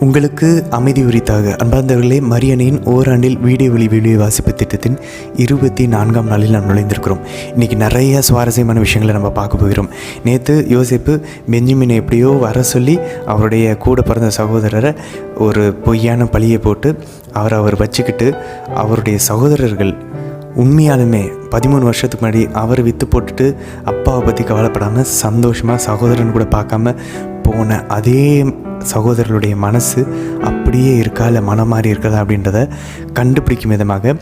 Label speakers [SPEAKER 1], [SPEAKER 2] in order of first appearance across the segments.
[SPEAKER 1] உங்களுக்கு அமைதி உரித்தாக. அன்பார்ந்தவர்களே, மரியணையின் ஓராண்டில் வீடியோ வாசிப்பு திட்டத்தின் 24ஆம் நாளில் நாம் நுழைந்திருக்கிறோம். இன்றைக்கி நிறைய சுவாரஸ்யமான விஷயங்களை நம்ம பார்க்க போகிறோம். நேற்று யோசேப்பு பெஞ்சமினை எப்படியோ வர சொல்லி அவருடைய கூட பிறந்த சகோதரரை ஒரு பொய்யான பழியை போட்டு அவர் வச்சுக்கிட்டு அவருடைய சகோதரர்கள் உண்மையாலுமே 13 வருஷத்துக்கு முன்னாடி அவர் விற்று போட்டுட்டு அப்பாவை பற்றி கவலைப்படாமல் சந்தோஷமாக சகோதரன் கூட பார்க்காம போன அதே சகோதரர்களுடைய மனசு அப்படியே இருக்கா இல்லை மனம் மாறி இருக்கா அப்படின்றத கண்டுபிடிக்கும் விதமாக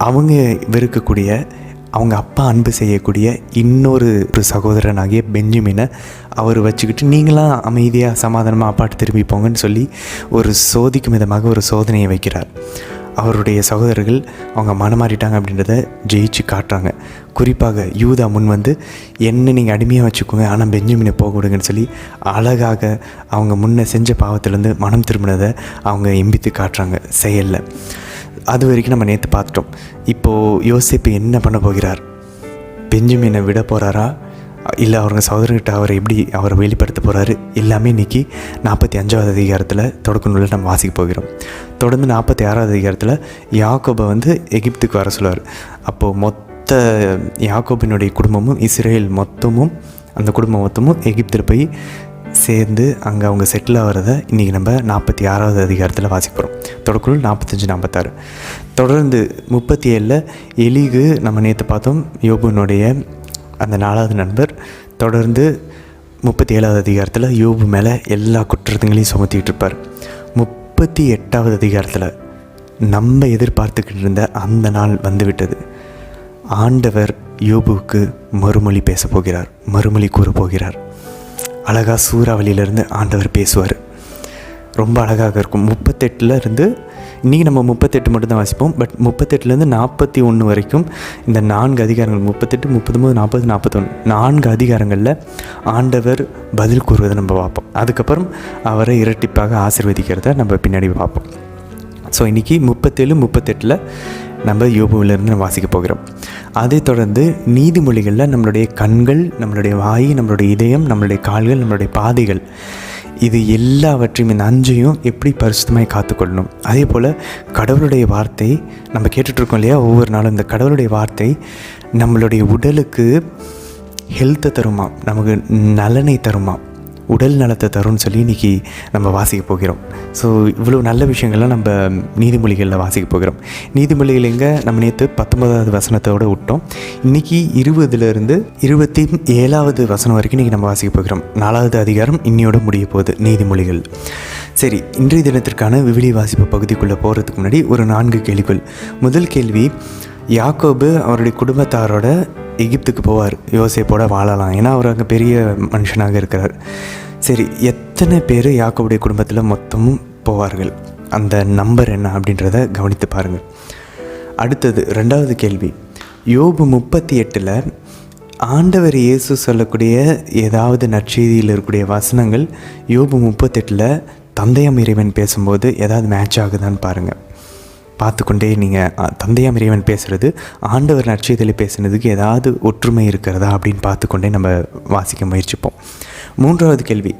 [SPEAKER 1] அவங்க வெறுக்கக்கூடிய, அவங்க அப்பா அன்பு செய்யக்கூடிய இன்னொரு சகோதரனாகிய பெஞ்சமினை அவர் வச்சுக்கிட்டு நீங்களாம் அமைதியாக சமாதானமாக அப்பாட்டு திரும்பி போங்கன்னு சொல்லி ஒரு சோதிக்கும் விதமாக ஒரு சோதனையை வைக்கிறார். அவருடைய சகோதரர்கள் அவங்க மனமாறிட்டாங்க அப்படின்றத ஜெயிச்சு காட்டுறாங்க. குறிப்பாக யூதா முன் வந்து என்ன நீங்கள் அடிமையாக வச்சுக்கோங்க, ஆனால் பெஞ்சமினை போக விடுங்கன்னு சொல்லி அழகாக அவங்க முன்ன செஞ்ச பாவத்திலேருந்து மனம் திரும்பினதை அவங்க எம்பித்து காட்டுறாங்க செயலில். அது வரைக்கும் நம்ம நேற்று பார்த்துட்டோம். இப்போது யோசேப்பு என்ன பண்ண போகிறார்? பெஞ்சமினை விட போகிறாரா, இல்லை அவங்க சகோதரர்கிட்ட அவரை வெளிப்படுத்த போகிறாரு? எல்லாமே இன்றைக்கி 45ஆவது அதிகாரத்தில் தொடக்க நூலில் நம்ம வாசிக்க போகிறோம். தொடர்ந்து 46ஆவது அதிகாரத்தில் யாக்கோபை வந்து எகிப்துக்கு வர சொல்லுவார். அப்போது மொத்த யாக்கோபினுடைய குடும்பமும் இஸ்ரேல் மொத்தமும் அந்த குடும்பம் மொத்தமும் எகிப்தில் போய் சேர்ந்து அங்கே அவங்க செட்டில் ஆகிறத இன்றைக்கி நம்ம 46ஆவது அதிகாரத்தில் வாசிக்கிறோம். தொடக்க நூல் 45-46. தொடர்ந்து 37 எலிகு நம்ம நேற்று பார்த்தோம், யோபுனுடைய அந்த 4வது நண்பர். தொடர்ந்து 37ஆவது அதிகாரத்தில் யோபு மேலே எல்லா குற்றங்களையும் சுமத்திக்கிட்டு இருப்பார். 38ஆவது அதிகாரத்தில் நம்ம எதிர்பார்த்துக்கிட்டு இருந்த அந்த நாள் வந்துவிட்டது. ஆண்டவர் யோபுவுக்கு மறுமொழி பேச போகிறார், மறுமொழி கூற போகிறார். அழகாக சூறாவளியிலேருந்து ஆண்டவர் பேசுவார். ரொம்ப அழகாக இருக்கும். 38 இருந்து இன்றைக்கி நம்ம 38 மட்டும் தான் வாசிப்போம். பட் 38 41 வரைக்கும் இந்த 4 அதிகாரங்கள் 38, 39, 40, 41 4 அதிகாரங்களில் ஆண்டவர் பதில் கூறுவதை நம்ம பார்ப்போம். அதுக்கப்புறம் அவரை இரட்டிப்பாக ஆசீர்வதிக்கிறத நம்ம பின்னாடி பார்ப்போம். ஸோ இன்றைக்கி 37, 38 நம்ம யோபுவிலிருந்து வாசிக்க போகிறோம். அதை தொடர்ந்து நீதிமொழிகளில் நம்மளுடைய கண்கள், நம்மளுடைய வாய், நம்மளுடைய இதயம், நம்மளுடைய கால்கள், நம்மளுடைய பாதைகள், இது எல்லாவற்றையும் இந்த 5ஐயும் எப்படி பரிசுத்தமாய் காத்துக்கொள்ளணும். அதே போல் கடவுளுடைய வார்த்தை நம்ம கேட்டுட்ருக்கோம் இல்லையா, ஒவ்வொரு நாளும் இந்த கடவுளுடைய வார்த்தை நம்மளுடைய உடலுக்கு ஹெல்த்தை தருமா, நமக்கு நலனை தருமா, உடல் நலத்தை தரும்னு சொல்லி இன்றைக்கி நம்ம வாசிக்க போகிறோம். ஸோ இவ்வளோ நல்ல விஷயங்கள்லாம் நம்ம நீதிமொழிகளில் வாசிக்க போகிறோம். நீதிமொழிகள் எங்கே நம்ம நேற்று 19ஆவது வசனத்தோடு விட்டோம். இன்றைக்கி 20 27ஆவது வசனம் வரைக்கும் இன்றைக்கி நம்ம வாசிக்க போகிறோம். 4வது அதிகாரம் இன்னையோட முடிய போகுது நீதிமொழிகள். சரி, இன்றைய தினத்திற்கான விவிலிய வாசிப்பு பகுதிக்குள்ளே போகிறதுக்கு முன்னாடி ஒரு 4 கேள்விகள். முதல் கேள்வி, யாக்கோபு அவருடைய குடும்பத்தாரோட எகிப்துக்கு போவார், யோசேப்போட வாழலாம், ஏன்னா அவர் அங்கே பெரிய மனுஷனாக இருக்கிறார். சரி, எத்தனை பேர் யாக்கோபுடைய குடும்பத்தில் மொத்தமும் போவார்கள்? அந்த நம்பர் என்ன அப்படின்றத கவனித்து பாருங்கள். அடுத்தது 2வது கேள்வி, யோபு 38 ஆண்டவர் இயேசு சொல்லக்கூடிய ஏதாவது நற்செய்தியில் இருக்கக்கூடிய வசனங்கள் யோபு 38 தந்தையாம் இறைவன் பேசும்போது ஏதாவது மேட்ச் ஆகுதான்னு பாருங்கள். பார்த்துக்கொண்டே நீங்கள் தந்தையாம் இறைவன் பேசுகிறது ஆண்டவர் நற்செய்தியில் பேசுனதுக்கு ஏதாவது ஒற்றுமை இருக்கிறதா அப்படின்னு பார்த்துக்கொண்டே நம்ம வாசிக்க முயற்சிப்போம். 3வது கேள்வி,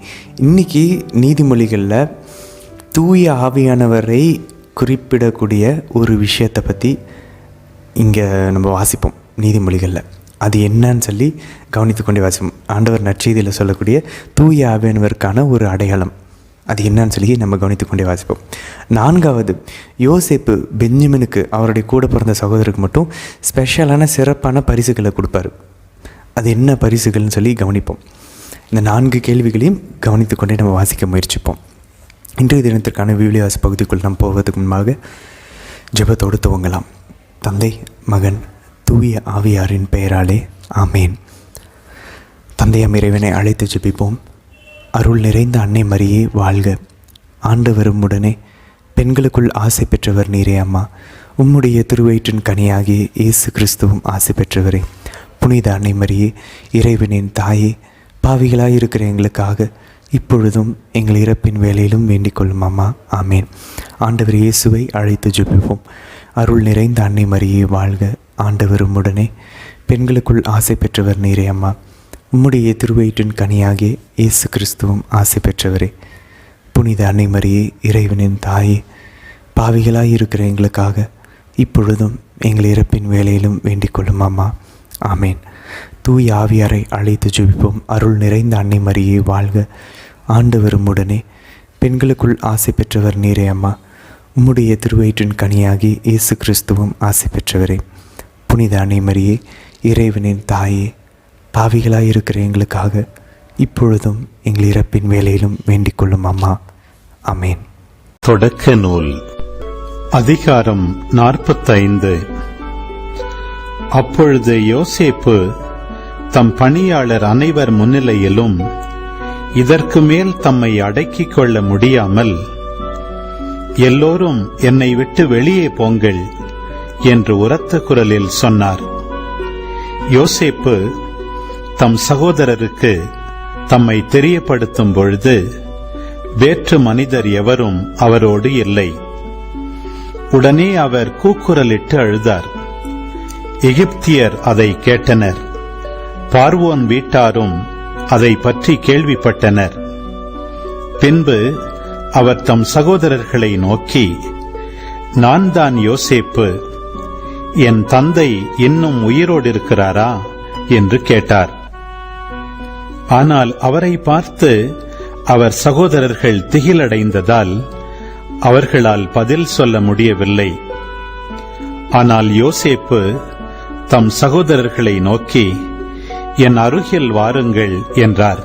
[SPEAKER 1] இன்றைக்கி நீதிமொழிகளில் தூய ஆவியானவரை குறிப்பிடக்கூடிய ஒரு விஷயத்தை பற்றி இங்கே நம்ம வாசிப்போம் நீதிமொழிகளில். அது என்னன்னு சொல்லி கவனித்து கொண்டே வாசிப்போம். ஆண்டவர் நற்செய்தியில் சொல்லக்கூடிய தூய ஆவியானவருக்கான ஒரு அடையாளம் அது என்னன்னு சொல்லி நம்ம கவனித்து கொண்டே வாசிப்போம். 4வது, யோசேப்பு பெஞ்சமினுக்கு அவருடைய கூட பிறந்த சகோதரருக்கு மட்டும் ஸ்பெஷலான சிறப்பான பரிசுகளை கொடுப்பார். அது என்ன பரிசுகள்னு சொல்லி கவனிப்போம். இந்த 4 கேள்விகளையும் கவனித்து கொண்டே நம்ம வாசிக்க முயற்சிப்போம். இன்றைய தினத்திற்கான விவிலிய வாசி பகுதிக்குள் நாம் போவதற்கு முன்பாக ஜெபத்தோடு துவங்கலாம். தந்தை, மகன், தூய ஆவியாரின் பெயராலே ஆமேன். தந்தையாம் இறைவனை அழைத்து ஜெபிப்போம். அருள் நிறைந்த அன்னை மரியே வாழ்க. ஆண்டவரும் உடனே பெண்களுக்குள் ஆசை பெற்றவர் நீரே அம்மா. உம்முடைய திருவயிற்றின் கனியாகிய இயேசு கிறிஸ்துவும் ஆசை பெற்றவரே. புனித அன்னை மரியே, இறைவனின் தாயே, பாவிகளாயிருக்கிற எங்களுக்காக இப்பொழுதும் எங்கள் இறப்பின் வேலையிலும் வேண்டிக் கொள்ளும் அம்மா. ஆமேன். ஆண்டவர் இயேசுவை அழைத்து ஜெபிப்போம். அருள் நிறைந்த அன்னை மரியே வாழ்க. ஆண்டவரும் உடனே பெண்களுக்குள் ஆசை பெற்றவர் நீரே அம்மா. உம்முடைய திருவயிற்றின் கனியாகிய இயேசு கிறிஸ்துவும் ஆசை பெற்றவரே. புனித அன்னை மரியே, இறைவனின் தாயே, பாவிகளாய் இருக்கிற எங்களுக்காக இப்பொழுதும் எங்கள் இறப்பின் வேலையிலும் வேண்டிக் கொள்ளும் அம்மா. ஆமேன். தூய் ஆவியாரை அழைத்து ஜெபிப்போம். அருள் நிறைந்த அன்னை மரியே வாழ்க. ஆண்டவரும் உடனே பெண்களுக்குள் ஆசை பெற்றவர் நீரே அம்மா. உம்முடைய திருவயிற்றின் கனியாகி இயேசு கிறிஸ்துவும் ஆசை பெற்றவரே. புனித அன்னை மரியே, இறைவனின் தாயே, பாவிகளாய் இருக்கிற எங்களுக்காக இப்பொழுதும் எங்கள் இறப்பின் வேலையிலும் வேண்டிக் கொள்ளும் அம்மா. ஆமேன்.
[SPEAKER 2] தொடக்க நூல் அதிகாரம் 45. அப்பொழுது யோசேப்பு தம் பணியாளர் அனைவர் முன்னிலையிலும் இதற்கு மேல் தம்மை அடக்கிக் கொள்ள முடியாமல், எல்லோரும் என்னை விட்டு வெளியே போங்கள் என்று உரத்த குரலில் சொன்னார். யோசேப்பு தம் சகோதரருக்கு தம்மை தெரியப்படுத்தும் பொழுது வேற்று மனிதர் எவரும் அவரோடு இல்லை. உடனே அவர் கூக்குரலிட்டு அழுதார். எகிப்தியர் அதை கேட்டனர். பார்வோன் வீட்டாரும் அதை பற்றி கேள்விப்பட்டனர். பின்பு அவர் தம் சகோதரர்களை நோக்கி, நான் தான் யோசேப்பு, என் தந்தை இன்னும் உயிரோடு இருக்கிறாரா என்று கேட்டார். ஆனால் அவரை பார்த்து அவர் சகோதரர்கள் திகிலடைந்ததால் அவர்களால் பதில் சொல்ல முடியவில்லை. ஆனால் யோசேப்பு தம் சகோதரர்களை நோக்கி, என் அருகில் வாருங்கள் என்றார்.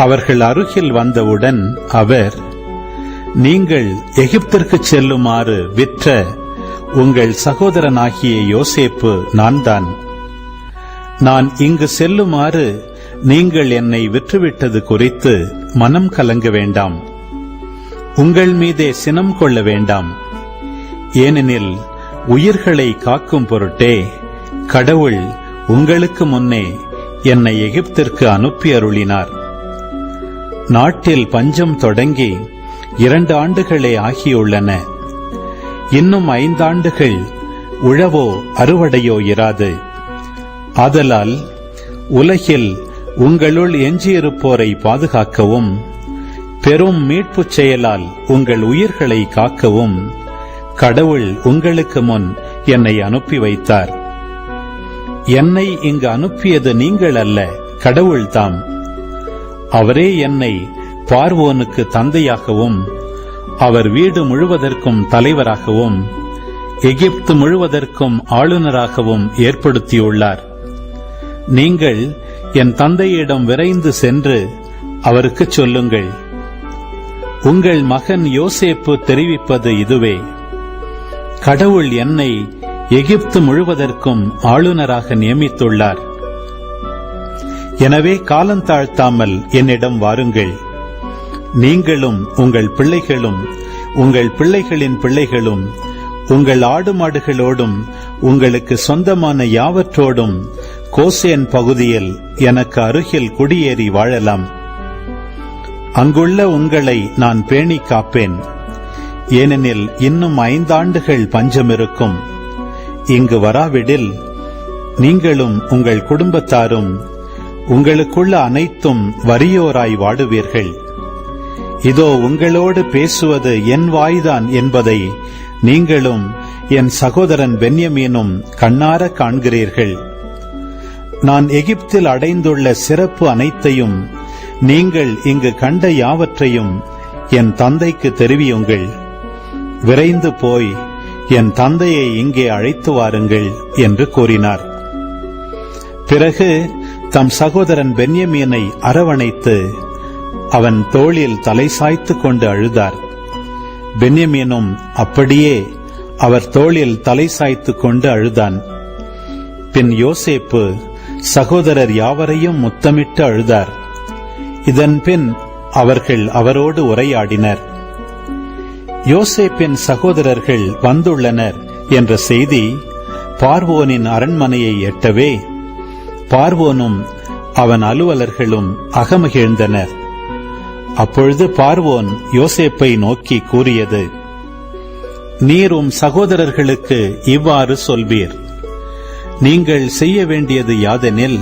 [SPEAKER 2] அவர்கள் அருகில் வந்தவுடன் அவர், நீங்கள் எகிப்திற்கு செல்லுமாறு விற்ற உங்கள் சகோதரனாகிய யோசேப்பு நான்தான். நான் இங்கு செல்லுமாறு நீங்கள் என்னை விற்றுவிட்டது குறித்து மனம் கலங்க வேண்டாம். உங்கள் மீதே சினம் கொள்ள வேண்டாம். ஏனெனில் உயிர்களை காக்கும் பொருட்டே கடவுள் உங்களுக்கு முன்னே என்னை எகிப்திற்கு அனுப்பி அருளினார். நாட்டில் பஞ்சம் தொடங்கி 2 ஆண்டுகளே ஆகியுள்ளன. இன்னும் 5 ஆண்டுகள் உழவோ அறுவடையோ இராது. ஆதலால் உலகில் உங்களுள் எஞ்சியிருப்போரை பாதுகாக்கவும் பெரும் மீட்புச் செயலால் உங்கள் உயிர்களை காக்கவும் கடவுள் உங்களுக்கு முன் என்னை அனுப்பி வைத்தார். என்னை இங்கு அனுப்பியது நீங்கள் அல்ல, கடவுள்தாம். அவரே என்னை பார்வோனுக்கு தந்தையாகவும் அவர் வீடு முழுவதற்கும் தலைவராகவும் எகிப்து முழுவதற்கும் ஆளுநராகவும் ஏற்படுத்தியுள்ளார். நீங்கள் என் தந்தையிடம் விரைந்து சென்று அவருக்கு சொல்லுங்கள், உங்கள் மகன் யோசேப்பு தெரிவிப்பது இதுவே, கடவுள் என்னை எகிப்து முழுவதற்கும் ஆளுநராக நியமித்துள்ளார். எனவே காலந்தாழ்த்தாமல் என்னிடம் வாருங்கள். நீங்களும் உங்கள் பிள்ளைகளும் உங்கள் பிள்ளைகளின் பிள்ளைகளும் உங்கள் ஆடு மாடுகளோடும் உங்களுக்கு சொந்தமான யாவற்றோடும் கோசேன் பகுதியில் எனக்கு அருகில் குடியேறி வாழலாம். அங்குள்ள உங்களை நான் பேணி காப்பேன். ஏனெனில் இன்னும் 5 ஆண்டுகள் பஞ்சம் இருக்கும். இங்கு வராவிடில் நீங்களும் உங்கள் குடும்பத்தாரும் உங்களுக்குள்ள அனைத்தும் வறியோராய் வாடுவீர்கள். இதோ உங்களோடு பேசுவது என் வாய்தான் என்பதை நீங்களும் என் சகோதரன் பென்யமீனும் கண்ணார காண்கிறீர்கள். நான் எகிப்தில் அடைந்துள்ள சிறப்பு அனைத்தையும் நீங்கள் இங்கு கண்ட யாவற்றையும் என் தந்தைக்கு தெரிவியுங்கள். விரைந்து போய் என் தந்தையை இங்கே அழைத்து வாருங்கள் என்று கூறினார். பிறகு தம் சகோதரன் பென்யமீனை அரவணைத்து அவன் தோளில் தலை சாய்த்து கொண்டு அழுதார். பென்யமீனும் அப்படியே அவர் தோளில் தலை சாய்த்து கொண்டு அழுதான். பின் யோசேப்பு சகோதரர் யாவரையும் முத்தமிட்டு அழுதார். இதன் பின் அவர்கள் அவரோடு உரையாடினர். யோசேப்பின் சகோதரர்கள் வந்துள்ளனர் என்ற செய்தி பார்வோனின் அரண்மனையை எட்டவே பார்வோனும் அவன் அலுவலர்களும் அகமகிழ்ந்தனர். அப்பொழுது பார்வோன் யோசேப்பை நோக்கி கூறியது, நீரும் சகோதரர்களுக்கு இவ்வாறு சொல்வீர், நீங்கள் செய்ய வேண்டியது யாதெனில்,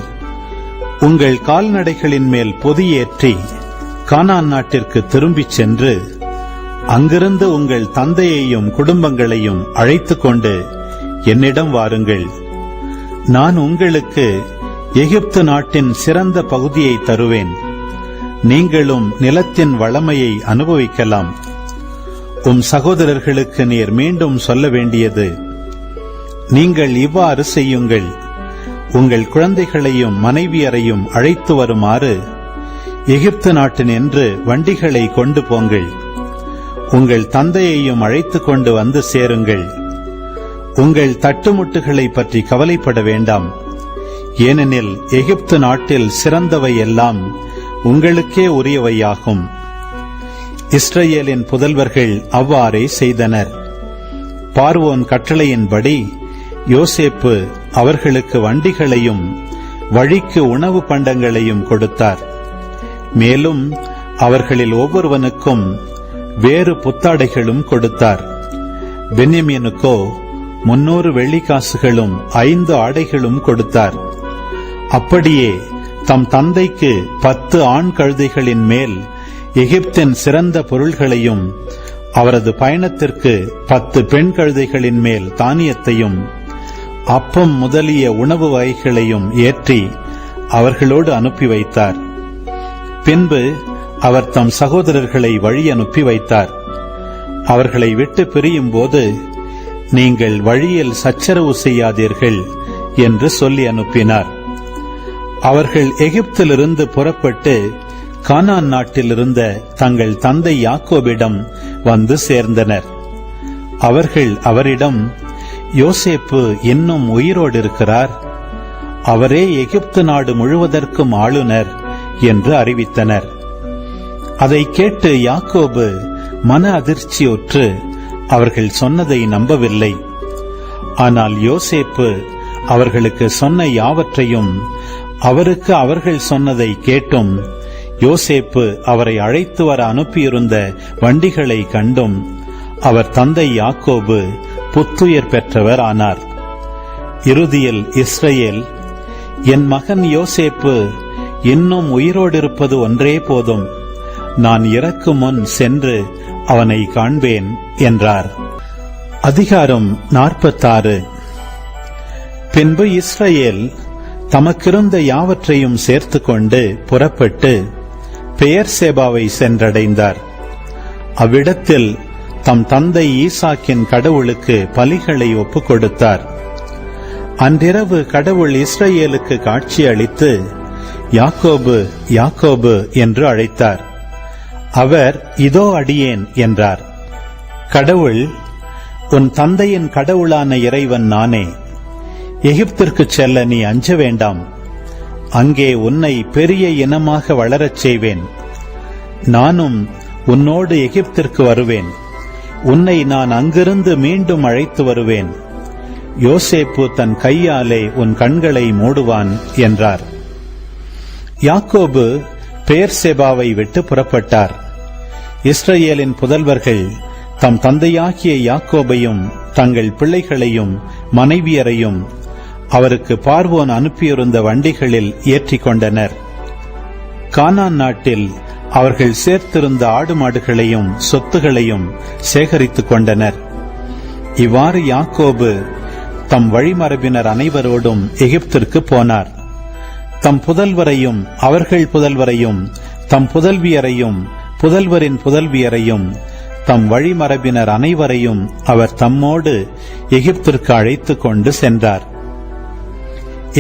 [SPEAKER 2] உங்கள் கால்நடைகளின் மேல் பொதியேற்றி கானான் நாட்டிற்கு திரும்பிச் சென்று அங்கிருந்து உங்கள் தந்தையையும் குடும்பங்களையும் அழைத்துக் கொண்டு என்னிடம் வாருங்கள். நான் உங்களுக்கு எகிப்து நாட்டின் சிறந்த பகுதியை தருவேன். நீங்களும் நிலத்தின் வளமையை அனுபவிக்கலாம். உம் சகோதரர்களுக்கு நீர் மீண்டும் சொல்ல வேண்டியது, நீங்கள் இவ்வாறு செய்யுங்கள். உங்கள் குழந்தைகளையும் மனைவியரையும் அழைத்து வருமாறு எகிப்து நாட்டின் என்று வண்டிகளை கொண்டு போங்கள். உங்கள் தந்தையையும் அழைத்து கொண்டு வந்து சேருங்கள். உங்கள் தட்டுமுட்டுகளை பற்றி கவலைப்பட வேண்டாம். ஏனெனில் எகிப்து நாட்டில் சிறந்தவை எல்லாம் உங்களுக்கே உரியவையாகும். இஸ்ரவேலின் புதல்வர்கள் அவ்வாறே செய்தனர். பார்வோன் கட்டளையின்படி யோசேப்பு அவர்களுக்கு வண்டிகளையும் வழிக்கு உணவு பண்டங்களையும் கொடுத்தார். மேலும் அவர்களில் ஒவ்வொருவனுக்கும் வேறு புத்தாடைகளும் கொடுத்தார். பென்யமீனுக்கோ 300 வெள்ளிக்காசுகளும் 5 ஆடைகளும் கொடுத்தார். அப்படியே தம் தந்தைக்கு 10 ஆண் கழுதைகளின் மேல் எகிப்தின் சிறந்த பொருள்களையும் அவரது பயணத்திற்கு 10 பெண் கழுதைகளின் மேல் தானியத்தையும் அப்பம் முதலிய உணவு வகைகளையும் ஏற்றி அவர்களோடு அனுப்பி வைத்தார். பின்பு அவர் தம் சகோதரர்களை வழி அனுப்பி வைத்தார். அவர்களை விட்டு பிரியும் போது, நீங்கள் வழியில் சச்சரவு செய்யாதீர்கள் என்று சொல்லி அனுப்பினார். அவர்கள் எகிப்திலிருந்து புறப்பட்டு கானான் நாட்டில் இருந்த தங்கள் தந்தை யாக்கோபிடம் வந்து சேர்ந்தனர். அவர்கள் அவரிடம், யோசேப்பு இன்னும் உயிரோடு இருக்கிறார், அவரே எகிப்து நாடு முழுவதற்கும் ஆளுநர் என்று அறிவித்தனர். அதை கேட்டு யாக்கோபு மன அதிர்ச்சியுற்று அவர்கள் சொன்னதை நம்பவில்லை. ஆனால் யோசேப்பு அவர்களுக்கு சொன்ன யாவற்றையும் அவருக்கு அவர்கள் சொன்னதை கேட்டும், யோசேப்பு அவரை அழைத்து வர அனுப்பியிருந்த வண்டிகளை கண்டும் அவர் தந்தை யாக்கோபு புத்துயிர் பெற்றவர் ஆனார். இறுதியில் இஸ்ரவேல், என் மகன் யோசேப்பு இன்னும் உயிரோடு இருப்பது ஒன்றே போதும், நான் இறக்கும் முன் சென்று அவனை காண்பேன் என்றார். அதிகாரம் 46. பின்பு இஸ்ரவேல் தமக்கிருந்த யாவற்றையும் சேர்த்து கொண்டு புறப்பட்டு பெயர்சேபாவை சென்றடைந்தார். அவ்விடத்தில் தம் தந்தை ஈசாக்கின் கடவுளுக்கு பலிகளை ஒப்புக் கொடுத்தார். அன்றிரவு கடவுள் இஸ்ரவேலுக்கு காட்சி அளித்து, யாக்கோபு யாக்கோபு என்று அழைத்தார். அவர், இதோ அடியேன் என்றார். கடவுள், உன் தந்தையின் கடவுளான இறைவன் நானே. எகிப்திற்கு செல்ல நீ அஞ்ச வேண்டாம். அங்கே உன்னை பெரிய இனமாக வளரச் செய்வேன். நானும் உன்னோடு எகிப்திற்கு வருவேன். உன்னை நான் அங்கிருந்து மீண்டும் அழைத்து வருவேன். யோசேப்பு தன் கையாலே உன் கண்களை மூடுவான் என்றார். யாக்கோபு பெயர்சேபாவை விட்டு புறப்பட்டார். இஸ்ரவேலின் புதல்வர்கள் தம் தந்தையாகிய யாக்கோபையும் தங்கள் பிள்ளைகளையும் மனைவியரையும் அவருக்கு பார்வோன் அனுப்பியிருந்த வண்டிகளில் ஏற்றிக் கொண்டனர். கானான் நாட்டில் அவர்கள் சேர்த்திருந்த ஆடு மாடுகளையும் சொத்துகளையும் சேகரித்துக் கொண்டனர். இவ்வாறு யாக்கோபு தம் வழிமரபினர் அனைவரோடும் எகிப்திற்கு போனார். தம் புதல்வரையும் அவர்கள் புதல்வரையும் தம் புதல்வியரையும் புதல்வரின் புதல்வியரையும் தம் வழிமரபினர் அனைவரையும் அவர் தம்மோடு எகிப்திற்கு அழைத்துக் கொண்டு சென்றார்.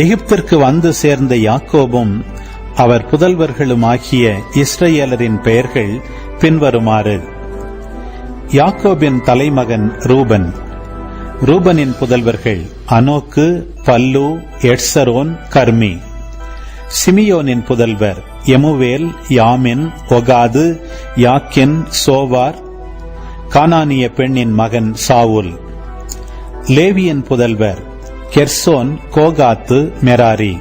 [SPEAKER 2] எகிப்திற்கு வந்து சேர்ந்த யாக்கோபும் அவர் புதல்வர்களும் ஆகிய இஸ்ரவேலரின் பெயர்கள் பின்வருமாறு. யாக்கோபின் தலைமகன் ரூபன். ரூபனின் புதல்வர்கள் அனோக்கு, பல்லு, எட்சரோன், கர்மி. சிமியோனின் புதல்வர் எமுவேல், யாமின், ஒகாது, யாக்கின், சோவார். கானானிய பெண்ணின் மகன் சாவுல். லேவியின் புதல்வர் கெர்சோன், கோகாத்து, மெராரி.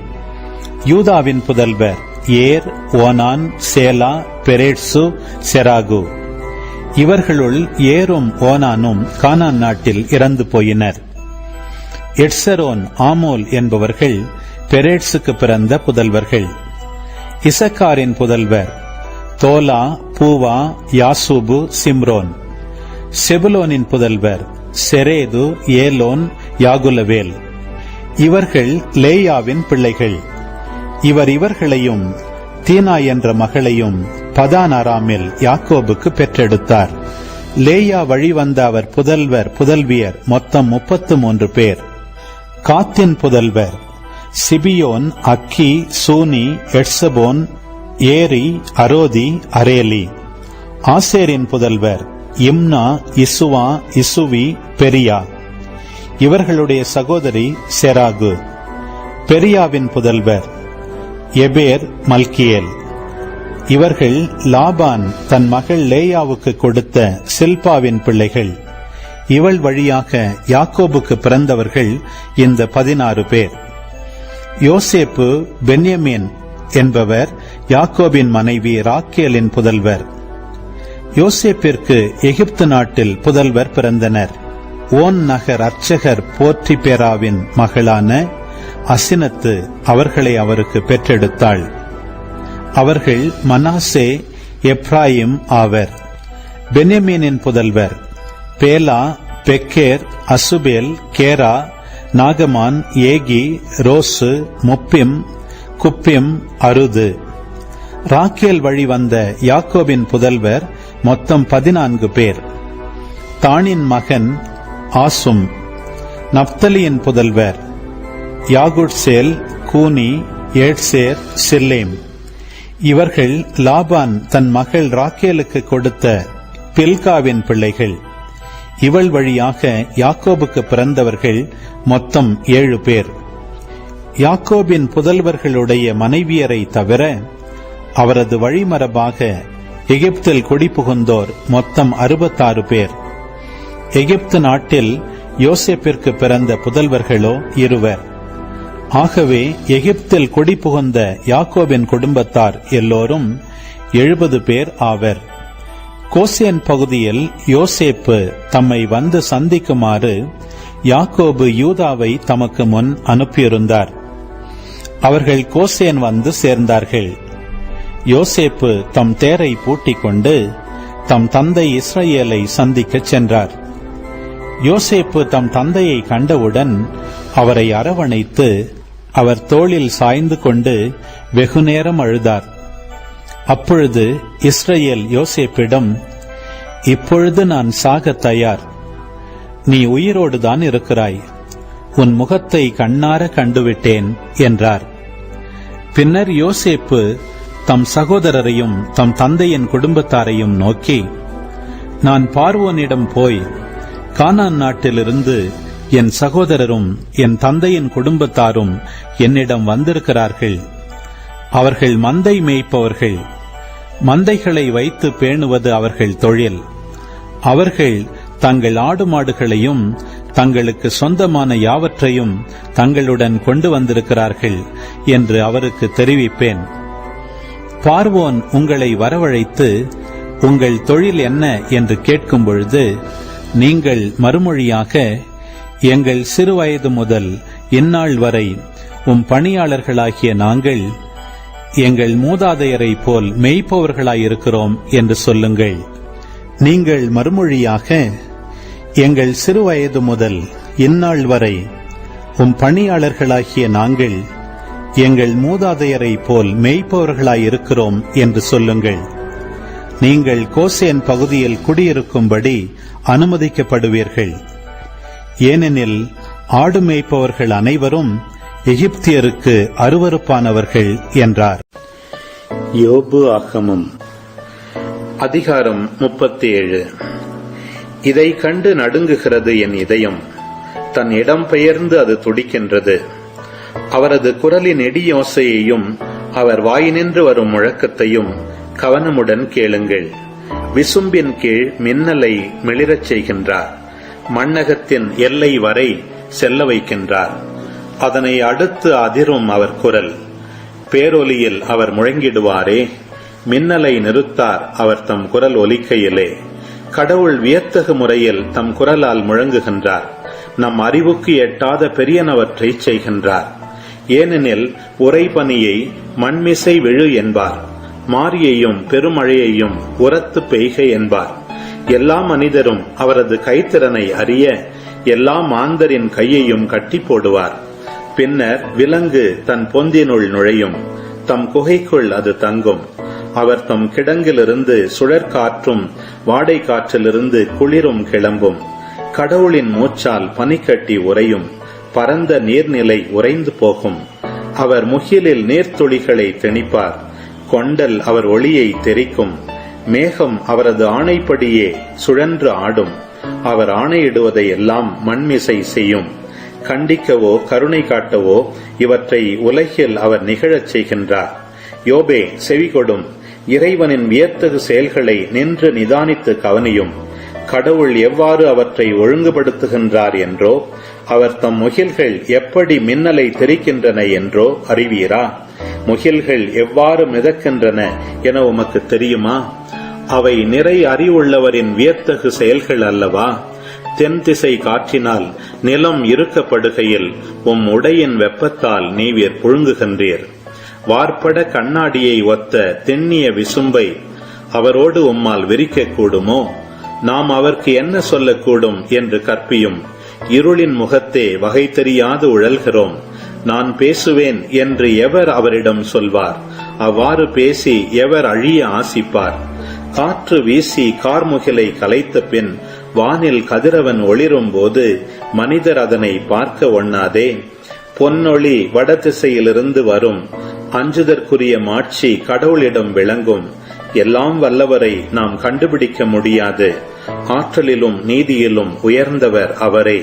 [SPEAKER 2] யூதாவின் புதல்வர் ஏர், ஓனான், சேலா, பெரேட்சு, செராகு. இவர்களுள் ஏரும் ஓனானும் கானான் நாட்டில் இறந்து போயினர். எட்சரோன், ஆமோல் என்பவர்கள் பெரேட்சுக்கு பிறந்த புதல்வர்கள். இசக்காரின் புதல்வர் தோலா, பூவா, யாசூபு, சிம்ரோன். செபுலோனின் புதல்வர் செரேது, ஏலோன், யாகுலவேல். இவர்கள் லேயாவின் பிள்ளைகள். இவர்களையும் தீனா என்ற மகளையும் பதான் அராமில் யாக்கோபுக்கு பெற்றெடுத்தார். லேயா வழிவந்த அவர் புதல்வியர் மொத்தம் 33 பேர். காத்தின் புதல்வர் சிபியோன், அக்கி, சூனி, எட்சபோன், ஏரி, அரோதி, அரேலி. ஆசேரின் புதல்வர் இம்னா, இசுவா, இசுவி, பெரியா. இவர்களுடைய சகோதரி செராகு. பெரியாவின் புதல்வர் எபேர், மல்கியேல். இவர்கள் லாபான் தன் மகள் லேயாவுக்கு கொடுத்த சில்பாவின் பிள்ளைகள். இவள் வழியாக யாக்கோபுக்கு பிறந்தவர்கள் இந்த 16 பேர். யோசேப்பு பென்யமீன் என்பவர் யாக்கோபின் மனைவி ராக்கேலின் புதல்வர். யோசேப்பிற்கு எகிப்து நாட்டில் புதல்வர் பிறந்தனர். ஓன் நகர் அர்ச்சகர் போர்த்திபேராவின் மகளான அசினத்து அவர்களை அவருக்கு பெற்றெடுத்தாள். அவர்கள் மனாசே, எப்ராயிம் ஆவர். பென்யமீனின் புதல்வர் பேலா, பெக்கேர், அசுபேல், கேரா, நாகமான், ஏகி, ரோசு, முப்பிம், குப்பிம், அருது. ராக்கேல் வழி வந்த யாக்கோபின் புதல்வர் மொத்தம் 14 பேர். தானின் மகன் ஆசும். நப்தலியின் புதல்வர் யாகுட்சேல், கூனி, ஏட்சேர், சில்லேம். இவர்கள் லாபான் தன் மகள் ராக்கேலுக்கு கொடுத்த பில்காவின் பிள்ளைகள். இவள் வழியாக யாக்கோபுக்கு பிறந்தவர்கள் மொத்தம் 7 பேர். யாக்கோபின் புதல்வர்களுடைய மனைவியரை தவிர அவரது வழிமரபாக எகிப்தில் குடிபுகுந்தோர் மொத்தம் 66 பேர். எகிப்து நாட்டில் யோசேப்பிற்கு பிறந்த புதல்வர்களோ 2. ஆகவே எகிப்தில் குடிபுகுந்த யாக்கோபின் குடும்பத்தார் எல்லோரும் 70 பேர் ஆவர். கோசேன் பகுதியில் யோசேப்பு தம்மை வந்து சந்திக்குமாறு யாக்கோபு யூதாவை தமக்கு முன் அனுப்பியிருந்தார். அவர்கள் கோசேன் வந்து சேர்ந்தார்கள். யோசேப்பு தம் தேரை பூட்டிக் கொண்டு தம் தந்தை இஸ்ரவேலை சந்திக்கச் சென்றார். யோசேப்பு தம் தந்தையை கண்டவுடன் அவரை அரவணைத்து அவர் தோளில் சாய்ந்து கொண்டு வெகுநேரம் அழுதார். அப்பொழுது இஸ்ரவேல் யோசேப்பிடம், இப்பொழுது நான் சாக தயார். நீ உயிரோடுதான் இருக்கிறாய். உன் முகத்தை கண்ணார கண்டுவிட்டேன் என்றார். பின்னர் யோசேப்பு தம் சகோதரரையும் தம் தந்தையின் குடும்பத்தாரையும் நோக்கி, நான் பார்வோனிடம் போய் கானான் நாட்டிலிருந்து என் சகோதரரும் என் தந்தையின் குடும்பத்தாரும் என்னிடம் வந்திருக்கிறார்கள். அவர்கள் மந்தை மேய்ப்பவர்கள். மந்தைகளை வைத்து பேணுவது அவர்கள் தொழில். அவர்கள் தங்கள் ஆடு மாடுகளையும் தங்களுக்கு சொந்தமான யாவற்றையும் தங்களுடன் கொண்டு வந்திருக்கிறார்கள் என்று அவருக்கு தெரிவிப்பேன். பார்வோன் உங்களை வரவழைத்து உங்கள் தொழில் என்ன என்று கேட்கும் பொழுது நீங்கள் மறுமொழியாக, எங்கள் சிறுவயது முதல் இந்நாள் வரை உம் பணியாளர்களாகிய நாங்கள் எங்கள் மூதாதையரை போல் மேய்ப்பவர்களாயிருக்கிறோம் என்று சொல்லுங்கள். நீங்கள் மறுமொழியாக, எங்கள் சிறுவயது முதல் இந்நாள் வரை உம் பணியாளர்களாகிய நாங்கள் எங்கள் மூதாதையரை போல் மேய்ப்பவர்களாயிருக்கிறோம் என்று சொல்லுங்கள். நீங்கள் கோசேன் பகுதியில் குடியிருக்கும்படி அனுமதிக்கப்படுவீர்கள். ஏனெனில் ஆடு மேய்ப்பவர்கள் அனைவரும் எகிப்தியருக்கு அருவருப்பானவர்கள் என்றார். யோபு ஆகமம் அதிகாரம் 37. இதை கண்டு நடுங்குகிறது என் இதயம், தன் இடம் பெயர்ந்து அது துடிக்கின்றது. அவரது குரலின் இடியோசையையும் அவர் வாயினின்று வரும் முழக்கத்தையும் கவனமுடன் கேளுங்கள். விசும்பின் கீழ் மின்னலை மிளிரச் செய்கின்றார். மண்ணகத்தின் எல்லை வரை செல்ல வைக்கின்றார். அதனை அடுத்து அதிரும் அவர் குரல். பேரொலியில் அவர் முழங்கிடுவாரே. மின்னலை நிறுத்தார் அவர் தம் குரல் ஒலிக்கையிலே. கடவுள் வியத்தகு முறையில் தம் குரலால் முழங்குகின்றார். நம் அறிவுக்கு எட்டாத பெரியனவற்றை செய்கின்றார். ஏனெனில் உறைபனியை மண்மிசை விழு என்பார்.
[SPEAKER 3] மாரியையும் பெருமழையையும் உரத்து பெய்க என்பார். எல்லா மனிதரும் அவரது கைத்திறனை அறிய எல்லா மாந்தரின் கையையும் கட்டி போடுவார். பின்னர் விலங்கு தன் பொந்தினுள் நுழையும், தம் குகைக்குள் அது தங்கும். அவர் தம் கிடங்கிலிருந்து சுழற்காற்றும் வாடை காற்றிலிருந்து குளிரும் கிளம்பும். கடவுளின் மூச்சால் பனிக்கட்டி உறையும், பரந்த நீர்நிலை உறைந்து போகும். அவர் முகிலில் நீர்த்துளிகளை திணிப்பார், கொண்டல் அவர் ஒளியை தெரிக்கும். மேகம் அவரது ஆணைப்படியே சுழன்று ஆடும். அவர் ஆணையிடுவதை எல்லாம் மண்மிசை செய்யும். கண்டிக்கவோ கருணை காட்டவோ இவற்றை உலகில் அவர் நிகழச் செய்கின்றார். யோபே, செவிகொடும். இறைவனின் வியத்தகு செயல்களை நின்று நிதானித்து கவனியும். கடவுள் எவ்வாறு அவற்றை ஒழுங்குபடுத்துகின்றார் என்றோ, அவர் தம் முகில்கள் எப்படி மின்னலை தெரிக்கின்றன என்றோ அறிவீரா? முகில்கள் எவ்வாறு மிதக்கின்றன என உமக்கு தெரியுமா? அவை நிறை அறிவுள்ளவரின் வியத்தகு செயல்கள் அல்லவா? தென் திசை காற்றினால் நிலம் இறுக்கப்படுகையில் உடையின் வெப்பத்தால் நீவீர் புழுங்குகின்றீர். வார்ப்பட கண்ணாடியை ஒத்த தென்னிய விசும்பை அவரோடு உம்மால் விரிக்க கூடுமோ? நாம் அவருக்கு என்ன சொல்லக்கூடும் என்று கற்பியும். இருளின் முகத்தே வகை தெரியாது உழல்கிறோம். நான் பேசுவேன் என்று எவர் அவரிடம் சொல்வார்? அவ்வாறு பேசி எவர் அழிய ஆசிப்பார்? காற்று வீசி கார்முகிலை கலைத்த பின் வானில் கதிரவன் ஒளிரும் போது மனிதர் அதனை பார்க்க ஒண்ணாதே. பொன்னொளி வடதிசையிலிருந்து வரும். அஞ்சுதற்குரிய மாட்சி கடவுளிடம் விளங்கும். எல்லாம் வல்லவரை நாம் கண்டுபிடிக்க முடியாது. ஆற்றலிலும் நீதியிலும் உயர்ந்தவர் அவரே.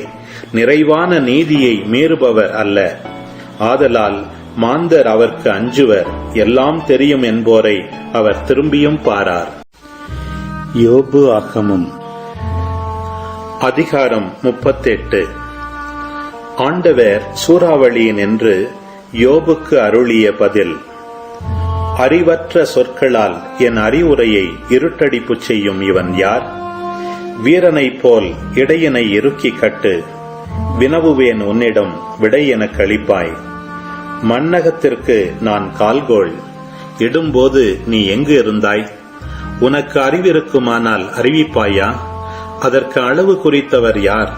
[SPEAKER 3] நிறைவான நீதியை மீறுபவர் அல்ல. ஆதலால் மாந்தர் அவர்க்கு அஞ்சுவர். எல்லாம் தெரியும் என்போரை அவர் திரும்பியும் பாரார். யோபு ஆகமம் அதிகாரம் 38. ஆண்டவர் சூறாவளியின் என்று யோபுக்கு அருளிய பதில். அறிவற்ற சொற்களால் என் அறிவுரையை இருட்டடிப்பு செய்யும் இவன் யார்? வீரனைப் போல் இடையினை இறுக்கி கட்டு. வினவுவேன் உன்னிடம், விடை எனக் அளிப்பாய். மண்ணகத்திற்கு நான் கால்கோள் இடும்போது நீ எங்கு இருந்தாய்? உனக்கு அறிவிருக்குமானால் அறிவிப்பாயா? அதற்கு அளவு குறித்தவர் யார்?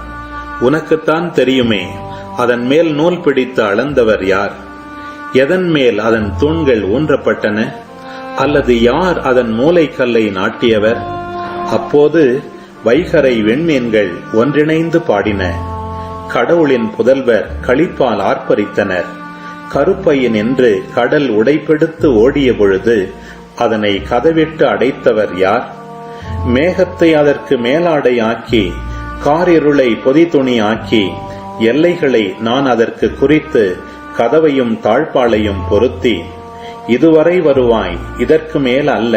[SPEAKER 3] உனக்குத்தான் தெரியுமே. அதன் மேல் நூல் பிடித்து அளந்தவர் யார்? எதன் மேல் அதன் தூண்கள் ஊன்றப்பட்டன? அல்லது யார் அதன் மூலைக்கல்லை நாட்டியவர்? அப்போது வைகரை வெண்மீன்கள் ஒன்றிணைந்து பாடின. கடவுளின் புதல்வர் களிப்பால் ஆர்ப்பரித்தனர். கருப்பையின் என்று கடல் உடைப்பெடுத்து ஓடிய பொழுது அதனை கதவிட்டு அடைத்தவர் யார்? மேகத்தை அதற்கு மேலாடை ஆக்கி, காரிருளை பொதித்துணி ஆக்கி, எல்லைகளை நான் அதற்கு குறித்து கதவையும் தாழ்பாளையும் பொருத்தி, இதுவரை வருவாய், இதற்கு மேல் அல்ல,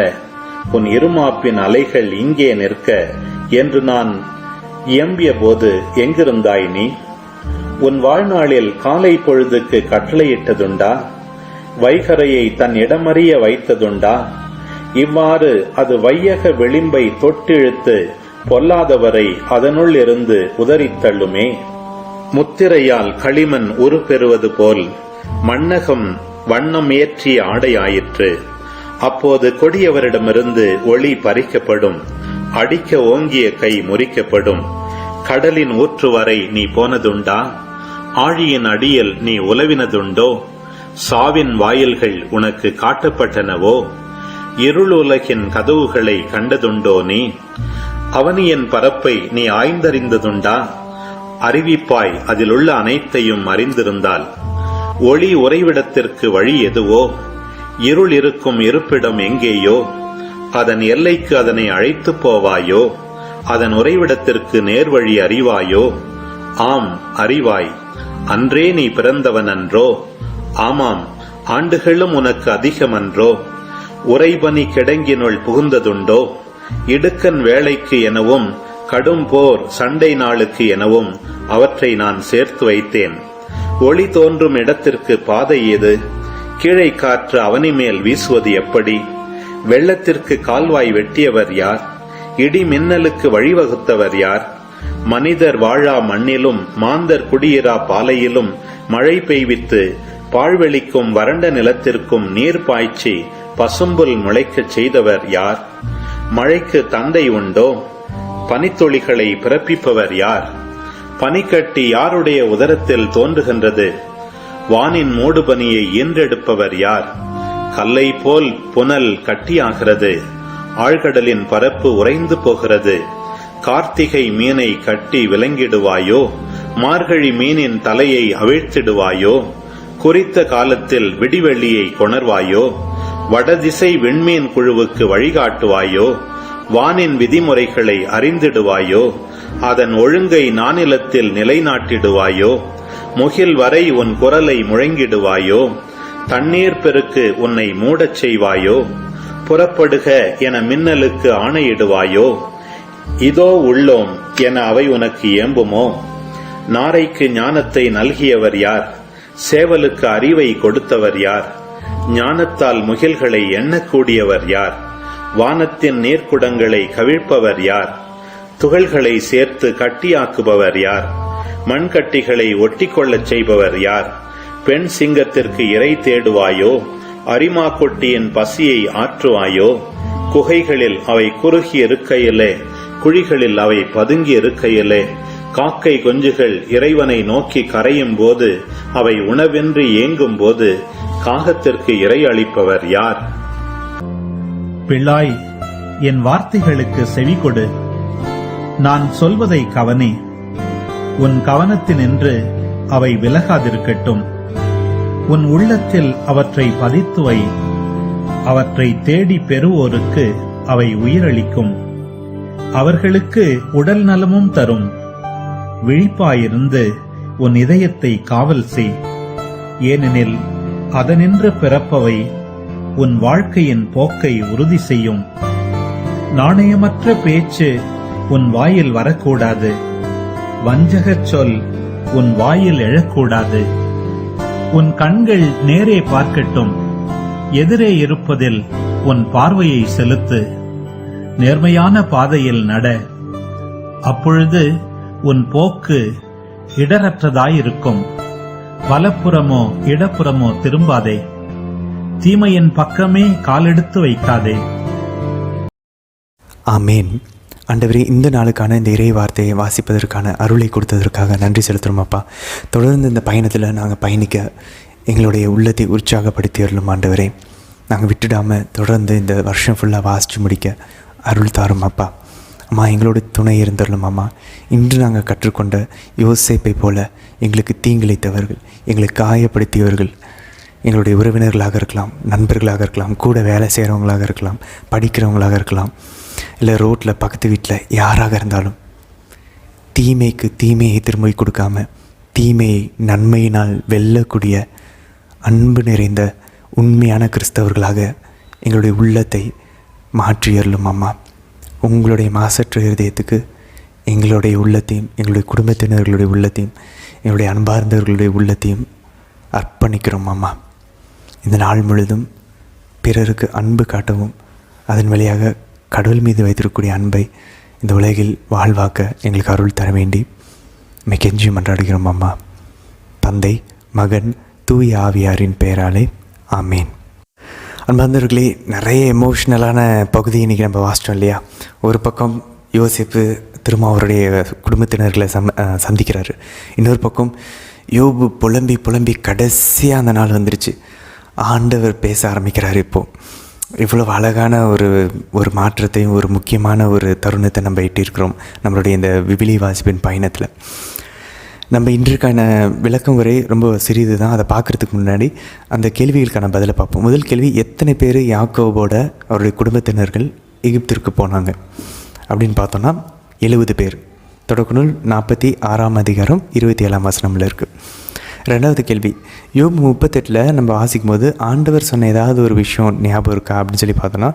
[SPEAKER 3] உன் இருமாப்பின் அலைகள் இங்கே நிற்க என்று நான் இயம்பிய போது எங்கிருந்தாய் நீ? உன் வாழ்நாளில் காலை பொழுதுக்கு கட்டளையிட்டதுண்டா? வைகரையை தன் இடமறிய வைத்ததுண்டா? இவ்வாறு அது வையக விளிம்பை தொட்டிழுத்து பொல்லாதவரை அதனுள் இருந்து உதறித்தள்ளுமே. முத்திரையால் களிமண் உருப்பெறுவது போல் மண்ணகம் வண்ணம் ஏற்றிய ஆடையாயிற்று. அப்போது கொடியவரிடமிருந்து ஒளி பறிக்கப்படும், அடிக்க ஓங்கிய கை முறிக்கப்படும். கடலின் ஊற்று வரை நீ போனதுண்டா? ஆழியின் அடியில் நீ உலவினதுண்டோ? சாவின் வாயில்கள் உனக்கு காட்டப்பட்டனவோ? இருளுலகின் கதவுகளை கண்டதுண்டோ நீ? அவனியின் பரப்பை நீ ஆய்ந்தறிந்ததுண்டா? அறிவிப்பாய், அதிலுள்ள அனைத்தையும் அறிந்திருந்தால். ஒளி உறைவிடத்திற்கு வழி எதுவோ? இருள் இருக்கும் இருப்பிடம் எங்கேயோ? அதன் எல்லைக்கு அதனை அழைத்து போவாயோ? அதன் உறைவிடத்திற்கு நேர்வழி அறிவாயோ? ஆம், அறிவாய். அன்றே நீ பிறந்தவன் அன்றோ? ஆமாம், ஆண்டுகளும் உனக்கு அதிகமன்றோ? உறைபனி கிடங்கினுள் புகுந்ததுண்டோ? இடுக்கன் வேளைக்கு எனவும் கடும் போர் சண்டை நாளுக்கு எனவும் அவற்றை நான் சேர்த்து வைத்தேன். ஒளி தோன்றும் இடத்திற்கு பாதை ஏது? கீழே காற்று அவனி மேல் வீசுவது எப்படி? வெள்ளத்திற்கு கால்வாய் வெட்டியவர் யார்? இடி மின்னலுக்கு வழிவகுத்தவர் யார்? மனிதர் வாழா மண்ணிலும் மாந்தர் குடியிரா பாலையிலும் மழை பெய்வித்து பாழ்வெளிக்கும் வறண்ட நிலத்திற்கும் நீர் பாய்ச்சி பசும்புல் முளைக்கச் செய்தவர் யார்? மழைக்கு தந்தை உண்டோ? பனித்துளிகளை பிறப்பிப்பவர் யார்? பனிக்கட்டி யாருடைய உதரத்தில் தோன்றுகின்றது? வானின் மூடுபனியை ஈன்றெடுப்பவர் யார்? கல்லை போல் புனல் கட்டியாகிறது, ஆழ்கடலின் பரப்பு உறைந்து போகிறது. கார்த்திகை மீனை கட்டி விலங்கிடுவாயோ? மார்கழி மீனின் தலையை அவிழ்த்திடுவாயோ? குறித்த காலத்தில் விடிவெள்ளியை கொணர்வாயோ? வடதிசை விண்மீன் குழுவுக்கு வழிகாட்டுவாயோ? வானின் விதிமுறைகளை அறிந்திடுவாயோ? அதன் ஒழுங்கை நானிலத்தில் நிலைநாட்டிடுவாயோ? முகில் வரை உன் குரலை முழங்கிடுவாயோ? தண்ணீர் பெருக்கு உன்னை மூடச் செய்வாயோ? புறப்படுக என மின்னலுக்கு ஆணையிடுவாயோ? இதோ உள்ளோம் என அவை உனக்கு ஏம்புமோ? நாரைக்கு ஞானத்தை நல்கியவர் யார்? சேவலுக்கு அறிவை கொடுத்தவர் யார்? ஞானத்தால் முகில்களை எண்ணக்கூடியவர் யார்? வானத்தின் நீர்க்குடங்களை கவிழ்ப்பவர் யார்? துகள்களை சேர்த்து கட்டியாக்குபவர் யார்? மண்கட்டிகளை ஒட்டிக்கொள்ளச் செய்பவர் யார்? பெண் சிங்கத்திற்கு இரை தேடுவாயோ? அரிமா கொட்டியின் பசியை ஆற்றுவாயோ? குகைகளில் அவை குறுகி இருக்கையிலே, குழிகளில் அவை பதுங்கி இருக்கையிலே, காக்கை குஞ்சுகள் இறைவனை நோக்கி கரையும் போது, அவை உணவின்றி ஏங்கும் போது, காகத்திற்கு இரை அளிப்பவர் யார்?
[SPEAKER 2] பிள்ளாய், என் வார்த்தைகளுக்கு செவிகொடு. நான் சொல்வதை கவனி. உன் கவனத்தினின்று அவை விலகாதிருக்கட்டும். உன் உள்ளத்தில் அவற்றை பதித்து வை. அவற்றை தேடி பெறுவோருக்கு அவை உயிரளிக்கும். அவர்களுக்கு உடல் நலமும் தரும். விழிப்பாயிருந்து உன் இதயத்தை காவல் செய். ஏனெனில் அதனின்று பிறப்பவை உன் வாழ்க்கையின் போக்கை உறுதி செய்யும். நாணயமற்ற பேச்சு உன் வாயில் வரக்கூடாது. வஞ்சகச் சொல் உன் வாயில் எழக்கூடாது. உன் கண்கள் நேரே பார்க்கட்டும். எதிரே இருப்பதில் உன் பார்வையை செலுத்து. நேர்மையான பாதையில் நட. அப்பொழுது உன் போக்கு இடரற்றதாயிருக்கும். வலப்புறமோ இடப்புறமோ திரும்பாதே. தீமையின் பக்கமே காலெடுத்து வைக்காதே.
[SPEAKER 1] ஆமேன். ஆண்டவரே, இந்த நாளுக்கான இந்த இறை வார்த்தையை வாசிப்பதற்கான அருளை கொடுத்ததற்காக நன்றி செலுத்துகிறோம் அப்பா. தொடர்ந்து இந்த பயணத்தில் நாங்கள் பயணிக்க எங்களுடைய உள்ளத்தை உற்சாகப்படுத்தி அருளும் ஆண்டவரே. நாங்கள் விட்டுடாமல் தொடர்ந்து இந்த வருஷம் ஃபுல்லாக வாசித்து முடிக்க அருள் தாரும் அப்பா. அம்மா, எங்களோட துணை இருந்தருளும் அம்மா. இன்று நாங்கள் கற்றுக்கொண்ட யோசேப்பை போல எங்களுக்கு தீங்கிழைத்தவர்கள், எங்களை காயப்படுத்தியவர்கள், எங்களுடைய உறவினர்களாக இருக்கலாம், நண்பர்களாக இருக்கலாம், கூட வேலை செய்கிறவங்களாக இருக்கலாம், படிக்கிறவங்களாக இருக்கலாம், இல்லை ரோட்டில் பக்கத்து வீட்டில் யாராக இருந்தாலும், தீமைக்கு தீமையை திரும்பி கொடுக்காம தீமையை நன்மையினால் வெல்லக்கூடிய அன்பு நிறைந்த உண்மையான கிறிஸ்தவர்களாக எங்களுடைய உள்ளத்தை மாற்றியறலும் அம்மா. உங்களுடைய மாசற்ற இருதயத்துக்கு எங்களுடைய உள்ளத்தையும், எங்களுடைய குடும்பத்தினர்களுடைய உள்ளத்தையும், எங்களுடைய அன்பார்ந்தவர்களுடைய உள்ளத்தையும் அர்ப்பணிக்கிறோம் அம்மா. இந்த நாள் முழுதும் பிறருக்கு அன்பு காட்டவும், அதன் வழியாக கடவுள் மீது வைத்திருக்கக்கூடிய அன்பை இந்த உலகில் வாழ்வாக்க எங்களுக்கு அருள் தர வேண்டி கெஞ்சி மன்றாடுகிறோம் அம்மா. தந்தை, மகன், தூய ஆவியாரின் பெயராலே ஆமேன். அன்பார்ந்தவர்களே, நிறைய எமோஷ்னலான பகுதி இன்றைக்கி நம்ம வாசித்தோம் இல்லையா? ஒரு பக்கம் யோசேப்பு திரும்ப அவருடைய குடும்பத்தினர்களை சந்திக்கிறாரு. இன்னொரு பக்கம் யோபு புலம்பி புலம்பி கடைசியாக அந்த நாள் வந்துருச்சு. ஆண்டவர் பேச ஆரம்பிக்கிறார். இப்போது இவ்வளோ அழகான ஒரு மாற்றத்தையும் ஒரு முக்கியமான ஒரு தருணத்தை நம்ம எட்டியிருக்கிறோம் நம்மளுடைய இந்த விவிலிய வாசிப்பின் பயணத்தில். நம்ம இன்றைக்கான விளக்கம் வரை ரொம்ப சிறிது தான். அதை பார்க்குறதுக்கு முன்னாடி அந்த கேள்விகளுக்கான பதிலை பார்ப்போம். முதல் கேள்வி, எத்தனை பேர் யாக்கோபோட அவருடைய குடும்பத்தினர்கள் எகிப்திற்கு போனாங்க அப்படின்னு பார்த்தோன்னா 70 பேர். தொடக்க நூல் 46ஆம் அதிகாரம் 27ஆம் வசனமில் இருக்குது. ரெண்டாவது கேள்வி, யோபு 38 நம்ம வாசிக்கும் போது ஆண்டவர் சொன்ன ஏதாவது ஒரு விஷயம் ஞாபகம் இருக்கா அப்படின்னு சொல்லி பார்த்தோன்னா,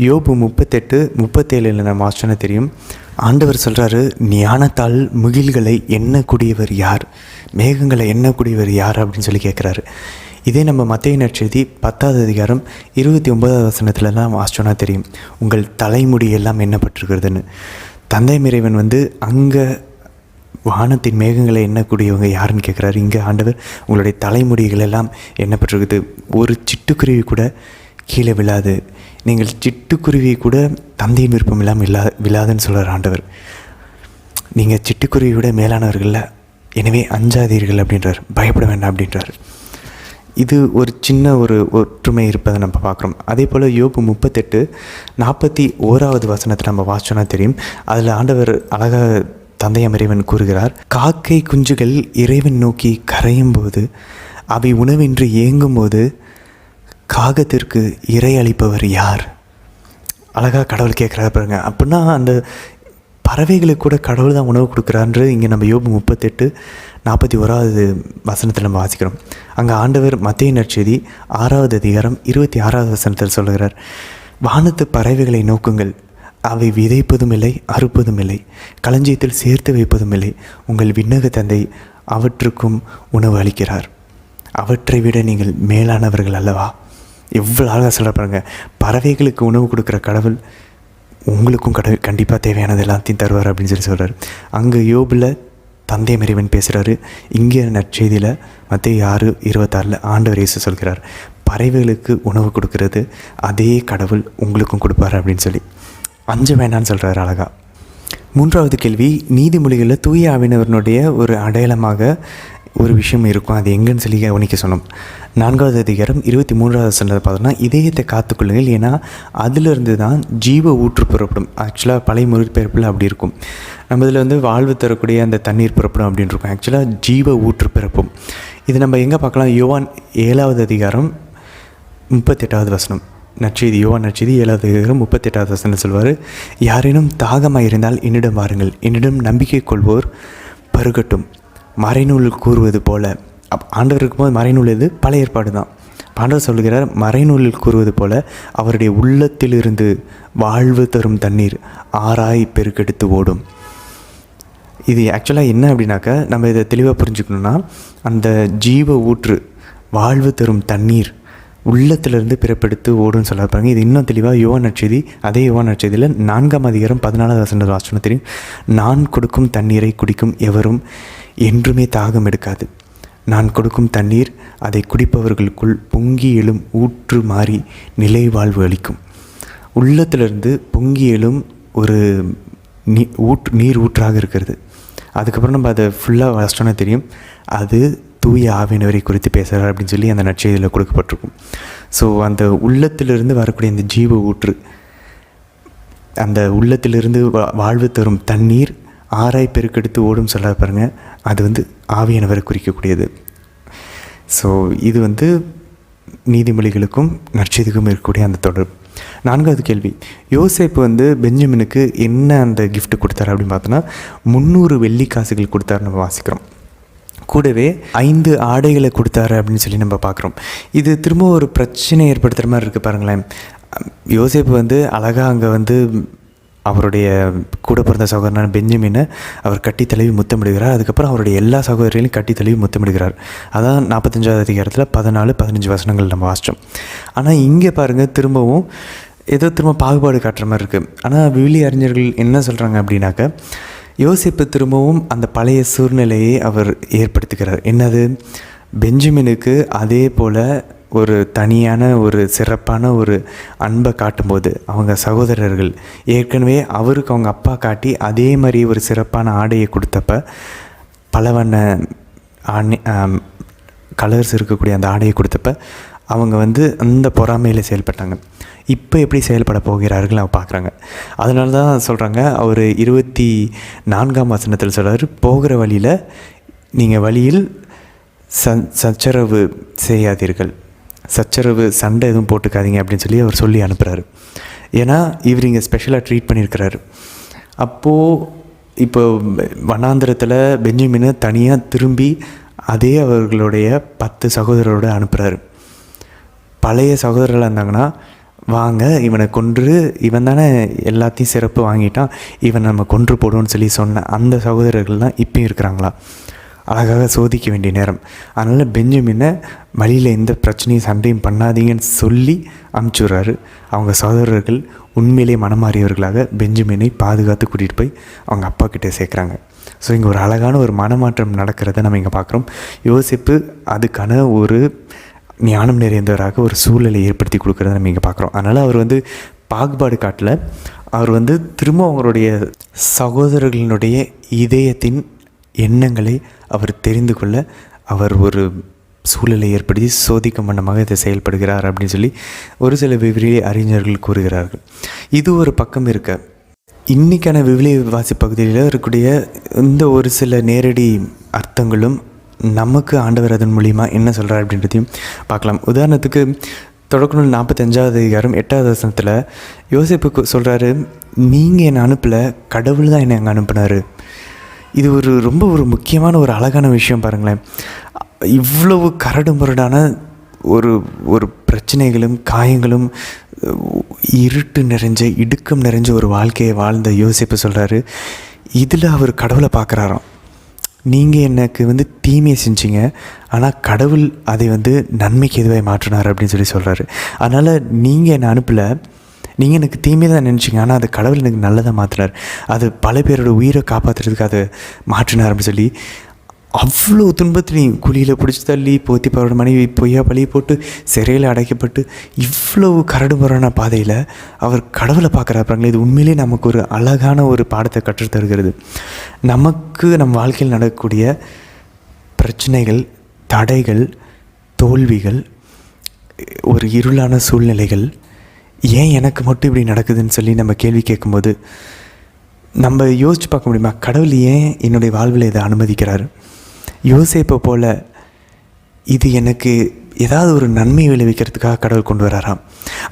[SPEAKER 1] யோபு 38-37 நம்ம வாசனை தெரியும். ஆண்டவர் சொல்கிறாரு, ஞானத்தால் முகில்களை எண்ணக்கூடியவர் யார், மேகங்களை எண்ணக்கூடியவர் யார் அப்படின்னு சொல்லி கேட்குறாரு. இதே நம்ம மத்தேயு நற்செய்தி 10ஆவது அதிகாரம் 29ஆவது வசனத்துலலாம் வாசிச்சோன்னா தெரியும், உங்கள் தலைமுடியெல்லாம் எண்ணப்பட்டிருக்கிறதுன்னு. தந்தை இறைவன் அங்கே வானத்தின் மேகங்களை எண்ணக்கூடியவங்க யாருன்னு கேட்குறாரு. இங்கே ஆண்டவர் உங்களுடைய தலைமுடிகள் எல்லாம் எண்ணப்பட்டிருக்குது, ஒரு சிட்டுக்குருவி கூட கீழே விழாது. நீங்கள் சிட்டுக்குருவி கூட தந்தையின் விருப்பம் இல்லாமல் விழாதுன்னு சொல்கிறார் ஆண்டவர். நீங்கள் சிட்டுக்குருவியோட மேலானவர்கள்ல, எனவே அஞ்சாதீர்கள் அப்படின்றார், பயப்பட வேண்டாம் அப்படின்றார். இது ஒரு சின்ன ஒரு ஒற்றுமை இருப்பதை நம்ம பார்க்குறோம். அதே போல் யோபு 38:41 வசனத்தை நம்ம வாசிச்சோன்னா தெரியும். அதில் ஆண்டவர் அழகாக தந்தையாம் இறைவன் கூறுகிறார், காக்கை குஞ்சுகள் இறைவன் நோக்கி கரையும் போது, அவை உணவின்றி ஏங்கும் போது காகத்திற்கு இறை அளிப்பவர் யார்? அழகாக கடவுள் கேட்குறாரு பாருங்க. அப்படின்னா அந்த பறவைகளுக்கு கூட கடவுள் தான் உணவு கொடுக்குறான்றது இங்கே நம்ம யோபு 38:41 வசனத்தில் நம்ம வாசிக்கிறோம். அங்கே ஆண்டவர் மத்தேயு நற்செய்தி 6:26 வசனத்தில் சொல்லுகிறார், வானத்து பறவைகளை நோக்குங்கள், அவை விதைப்பதும் இல்லை, அறுப்பதும் இல்லை, களஞ்சியத்தில் சேர்த்து வைப்பதும் இல்லை, உங்கள் விண்ணக தந்தை அவற்றுக்கும் உணவு அளிக்கிறார். அவற்றை விட நீங்கள் மேலானவர்கள் அல்லவா? எவ்வளோ அழகாக சொல்கிற பாருங்க. பறவைகளுக்கு உணவு கொடுக்குற கடவுள் உங்களுக்கும் கண்டிப்பாக தேவையானது எல்லாத்தையும் தருவார் அப்படின்னு சொல்கிறார். அங்கே யோபில் தந்தை இறைவன் பேசுகிறாரு. இங்கே நற்செய்தியில் மத்தேயு 6:26 ஆண்டவர் இயேசு சொல்கிறார், பறவைகளுக்கு உணவு கொடுக்கறது அதே கடவுள் உங்களுக்கும் கொடுப்பார் அப்படின்னு சொல்லி. அஞ்ச வேண்டான்னு சொல்கிறார் அழகா. 3வது கேள்வி, நீதிமொழிகளில் தூய ஆவியினவனுடைய ஒரு அடையாளமாக ஒரு விஷயம் இருக்கும், அது எங்கன்னு சொல்லி கவனிக்க சொன்னோம். 4வது அதிகாரம் 23வது வசனத்தை பார்த்தோம்னா, இதயத்தை காத்துக்கொள்ளுங்கள், ஏன்னா அதிலிருந்து தான் ஜீவ ஊற்று புறப்படும். ஆக்சுவலாக பழைய மொழிபெயர்ப்பில் அப்படி இருக்கும். நம்ம இதில் வாழ்வு தரக்கூடிய அந்த தண்ணீர் புறப்படும் அப்படின்னு இருக்கும். ஆக்சுவலாக ஜீவ ஊற்று பிறப்பும். இது நம்ம எங்கே பார்க்கலாம்? யோவான் 7வது அதிகாரம் 38வது வசனம். நற்செய்தி யோவான் நற்செய்தி 7வது அதிகாரம் 38வது வசனம் சொல்வார், யாரேனும் தாகமாக இருந்தால் என்னிடம் வாருங்கள், என்னிடம் நம்பிக்கை கொள்வோர் பருகட்டும். மறைநூலில் கூறுவது போல, ஆண்டவர் இருக்கும்போது மறைநூல் இது பழைய ஏற்பாடு தான். ஆண்டவர் சொல்கிறார், மறைநூலில் கூறுவது போல அவருடைய உள்ளத்திலிருந்து வாழ்வு தரும் தண்ணீர் ஆராய் பெருக்கெடுத்து ஓடும். இது ஆக்சுவலாக என்ன அப்படின்னாக்கா, நம்ம இதை தெளிவாக புரிஞ்சுக்கணுன்னா, அந்த ஜீவ ஊற்று வாழ்வு தரும் தண்ணீர் உள்ளத்திலிருந்து பிறப்பெடுத்து ஓடுன்னு சொல்ல பாருங்க. இது இன்னும் தெளிவாக யோவான் நற்செய்தி, அதே யோவான் நற்செய்தியில் 4ஆம் அதிகாரம் 14வது வசனம் வாசனம் தெரியும். நான் கொடுக்கும் தண்ணீரை குடிக்கும் எவரும் என்றுமே தாகம் எடுக்காது. நான் கொடுக்கும் தண்ணீர் அதை குடிப்பவர்களுக்குள் பொங்கி எழும் ஊற்று மாறி நிலை வாழ்வு அளிக்கும். உள்ளத்திலிருந்து பொங்கி எழும் ஒரு நீர் ஊற்றாக இருக்கிறது. அதுக்கப்புறம் நம்ம அதை ஃபுல்லாக வாசிச்சோன்னா தெரியும், அது தூய ஆவியினவரை குறித்து பேசுகிறார் அப்படின்னு சொல்லி அந்த நற்செய்தியில் கொடுக்கப்பட்டிருக்கும். ஸோ அந்த உள்ளத்திலிருந்து வரக்கூடிய இந்த ஜீவ ஊற்று, அந்த உள்ளத்திலிருந்து வாழ்வு தரும் தண்ணீர் ஆராய் பெருக்கெடுத்து ஓடும் சொல்ல பாருங்கள், அது ஆவியானவரை குறிக்கக்கூடியது. ஸோ இது நீதிமொழிகளுக்கும் நற்செய்திக்கும் இருக்கக்கூடிய அந்த தொடர்பு. 4வது கேள்வி, யோசேப்பு பெஞ்சமினுக்கு என்ன அந்த கிஃப்ட் கொடுத்தாரு அப்படின்னு பார்த்தோன்னா 300 வெள்ளி காசுகள் கொடுத்தாரு நம்ம வாசிக்கிறோம். கூடவே 5 ஆடைகளை கொடுத்தாரு அப்படின்னு சொல்லி நம்ம பார்க்குறோம். இது திரும்ப ஒரு பிரச்சனை ஏற்படுத்துகிற மாதிரி இருக்குது பாருங்களேன். யோசேப்பு அழகாக அங்கே அவருடைய கூட பிறந்த சகோதரனான பெஞ்சமினை அவர் கட்டி தழுவி முத்தமிடுகிறார். அதுக்கப்புறம் அவருடைய எல்லா சகோதரிகளையும் கட்டி தழுவி முத்தமிடுகிறார். அதான் 45வது அதிகாரத்தில் 14-15 வசனங்கள் நம்ம வாசித்தோம். ஆனால் இங்கே பாருங்கள், திரும்பவும் ஏதோ திரும்ப பாகுபாடு காட்டுற மாதிரி இருக்குது. ஆனால் விவிலிய அறிஞர்கள் என்ன சொல்கிறாங்க அப்படின்னாக்க, யோசேப்பு திரும்பவும் அந்த பழைய சூழ்நிலையை அவர் ஏற்படுத்துகிறார். என்னது, பெஞ்சமினுக்கு அதே போல் ஒரு தனியான ஒரு சிறப்பான ஒரு அன்பை காட்டும்போது, அவங்க சகோதரர்கள் ஏற்கனவே அவருக்கு அவங்க அப்பா காட்டி அதே மாதிரி ஒரு சிறப்பான ஆடையை கொடுத்தப்ப, பல வண்ண கலர்ஸ் இருக்கக்கூடிய அந்த ஆடையை கொடுத்தப்ப அவங்க அந்த பொறாமையில் செயல்பட்டாங்க. இப்போ எப்படி செயல்பட போகிறார்கள் அவங்க பார்க்குறாங்க. அதனால தான் சொல்கிறாங்க, அவர் 24ஆம் வசனத்தில் சொல்கிறார், போகிற வழியில் நீங்கள் வழியில் சச்சரவு செய்யாதீர்கள், சச்சரவு சண்டை எதுவும் போட்டுக்காதீங்க அப்படின்னு சொல்லி அவர் சொல்லி அனுப்புகிறாரு. ஏன்னா இவர் இங்கே ஸ்பெஷலாக ட்ரீட் பண்ணியிருக்கிறாரு. அப்போது இப்போ வனாந்திரத்தில் பெஞ்சமினை தனியாக திரும்பி அதே அவர்களுடைய 10 சகோதரரோடு அனுப்புகிறாரு. பழைய சகோதரர்களாக இருந்தாங்கன்னா, வாங்க இவனை கொன்று, இவன் தானே எல்லாத்தையும் சிறப்பு வாங்கிட்டான், இவன் நம்ம கொன்று போடுவோன்னு சொல்லி சொன்ன அந்த சகோதரர்கள் தான் இப்போயும் இருக்கிறாங்களா? அழகாக சோதிக்க வேண்டிய நேரம். அதனால் பெஞ்சமினை வழியில் எந்த பிரச்சனையும் சண்டையும் பண்ணாதீங்கன்னு சொல்லி அனுப்பிச்சுடுறாரு. அவங்க சகோதரர்கள் உண்மையிலே மனமாறியவர்களாக பெஞ்சமினை பாதுகாத்து கூட்டிகிட்டு போய் அவங்க அப்பா கிட்டே சேர்க்குறாங்க. ஸோ இங்கே ஒரு அழகான ஒரு மனமாற்றம் நடக்கிறத நம்ம இங்கே பார்க்குறோம். யோசிப்பு அதுக்கான ஒரு ஞானம் நிறைந்தவராக ஒரு சூழலை ஏற்படுத்தி கொடுக்குறத நம்ம இங்கே பார்க்குறோம். அதனால் அவர் வந்து பாகுபாடு காட்டல. அவர் வந்து திரும்ப அவங்களுடைய சகோதரர்களினுடைய இதயத்தின் எண்ணங்களை அவர் தெரிந்து கொள்ள அவர் ஒரு சூழலை ஏற்படுத்தி சோதிக்கும் வண்ணமாக இதை செயல்படுகிறார் அப்படின்னு சொல்லி ஒரு சில விவிலிய அறிஞர்கள் கூறுகிறார்கள். இது ஒரு பக்கம் இருக்க, இன்றைக்கான விவிலிய வாசி பகுதியில் இருக்கக்கூடிய இந்த ஒரு சில நேரடி அர்த்தங்களும் நமக்கு ஆண்டவர் அதன் மூலிமா என்ன சொல்கிறார் அப்படின்றதையும் பார்க்கலாம். உதாரணத்துக்கு தொடக்க நூல் 45வது அதிகாரம் 8வது வசனத்தில் யோசேப்புக்கு சொல்கிறாரு, நீங்கள் என்னை அனுப்பலை, கடவுள் தான் என்னை அங்கே அனுப்புனார். இது ரொம்ப ஒரு முக்கியமான ஒரு அழகான விஷயம் பாருங்களேன். இவ்வளவு கரடு முரடான ஒரு பிரச்சனைகளும் காயங்களும் இருட்டு நிறைஞ்ச இடுக்கம் நிறைஞ்ச ஒரு வாழ்க்கையை வாழ்ந்த யோசேப்பு சொல்கிறாரு, இதில் அவர் கடவுளை பார்க்குறாராம். நீங்கள் எனக்கு வந்து தீமையை செஞ்சீங்க, ஆனால் கடவுள் அதை வந்து நன்மைக்கு எதுவாக மாற்றினார் அப்படின்னு சொல்லி சொல்கிறாரு. அதனால் நீங்கள் என்னை அனுப்பலை, நீங்கள் எனக்கு தீமையை தான் நினச்சிங்க, ஆனால் அது கடவுள் எனக்கு நல்லதாக மாற்றினார், அது பல பேரோட உயிரை காப்பாற்றுறதுக்கு அதை மாற்றினார் அப்படின்னு சொல்லி அவ்வளோ துன்பத்துலேயும் குழியில் பிடிச்சி தள்ளி போத்திப்பாரோட மனைவி பொய்யா பழி போட்டு சிறையில் அடைக்கப்பட்டு இவ்வளவு கரடுமுறான பாதையில் அவர் கடவுளை பார்க்குறாப்பாங்களே. இது உண்மையிலே நமக்கு ஒரு அழகான ஒரு பாடத்தை கற்றுத்தருகிறது. நமக்கு நம் வாழ்க்கையில் நடக்கக்கூடிய பிரச்சனைகள், தடைகள், தோல்விகள், ஒரு இருளான சூழ்நிலைகள் ஏன் எனக்கு மட்டும் இப்படி நடக்குதுன்னு சொல்லி நம்ம கேள்வி கேட்கும்போது நம்ம யோசித்து பார்க்க முடியுமா, கடவுள் ஏன் என்னுடைய வாழ்வில் இதை அனுமதிக்கிறார்? யோசேப்பை போல் இது எனக்கு ஏதாவது ஒரு நன்மை விளைவிக்கிறதுக்காக கடவுள் கொண்டு வராராம்.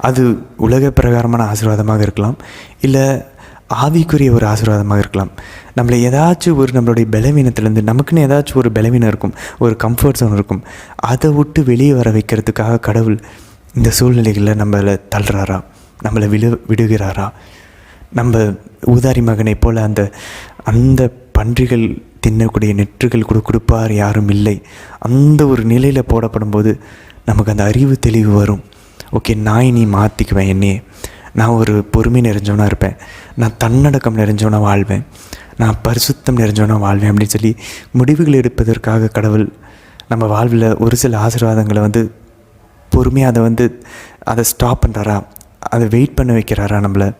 [SPEAKER 1] அது உலக பிரகாரமான ஆசீர்வாதமாக இருக்கலாம், இல்லை ஆவிக்குரிய ஒரு ஆசீர்வாதமாக இருக்கலாம். நம்மளை ஏதாச்சும் ஒரு நம்மளுடைய பலவீனத்துலேருந்து, நமக்குன்னு ஏதாச்சும் ஒரு பலவீனம் இருக்கும், ஒரு கம்ஃபர்ட் ஜோன் இருக்கும், அதை விட்டு வெளியே வர வைக்கிறதுக்காக கடவுள் இந்த சூழ்நிலைகளில் நம்மளை தள்ளுறாரா, நம்மளை விடுகிறாரா? நம்ம ஊதாரி மகனை போல் அந்த பன்றிகள் தின்னக்கூடிய நெற்றுகள் கொடுப்பார் யாரும் இல்லை, அந்த ஒரு நிலையில் போடப்படும்போது நமக்கு அந்த அறிவு தெளிவு வரும். ஓகே, நான் நீ மாற்றிக்குவேன், என்னையே நான் ஒரு பொறுமை நிறைஞ்சவனாக இருப்பேன், நான் தன்னடக்கம் நிறைஞ்சவனாக வாழ்வேன், நான் பரிசுத்தம் நிறைஞ்சவனாக வாழ்வேன் அப்படின்னு சொல்லி முடிவுகள் எடுப்பதற்காக கடவுள் நம்ம வாழ்வில் ஒரு சில ஆசீர்வாதங்களை வந்து பொறுமையாக அதை ஸ்டாப் பண்ணுறாரா, அதை வெயிட் பண்ண வைக்கிறாரா நம்மளை.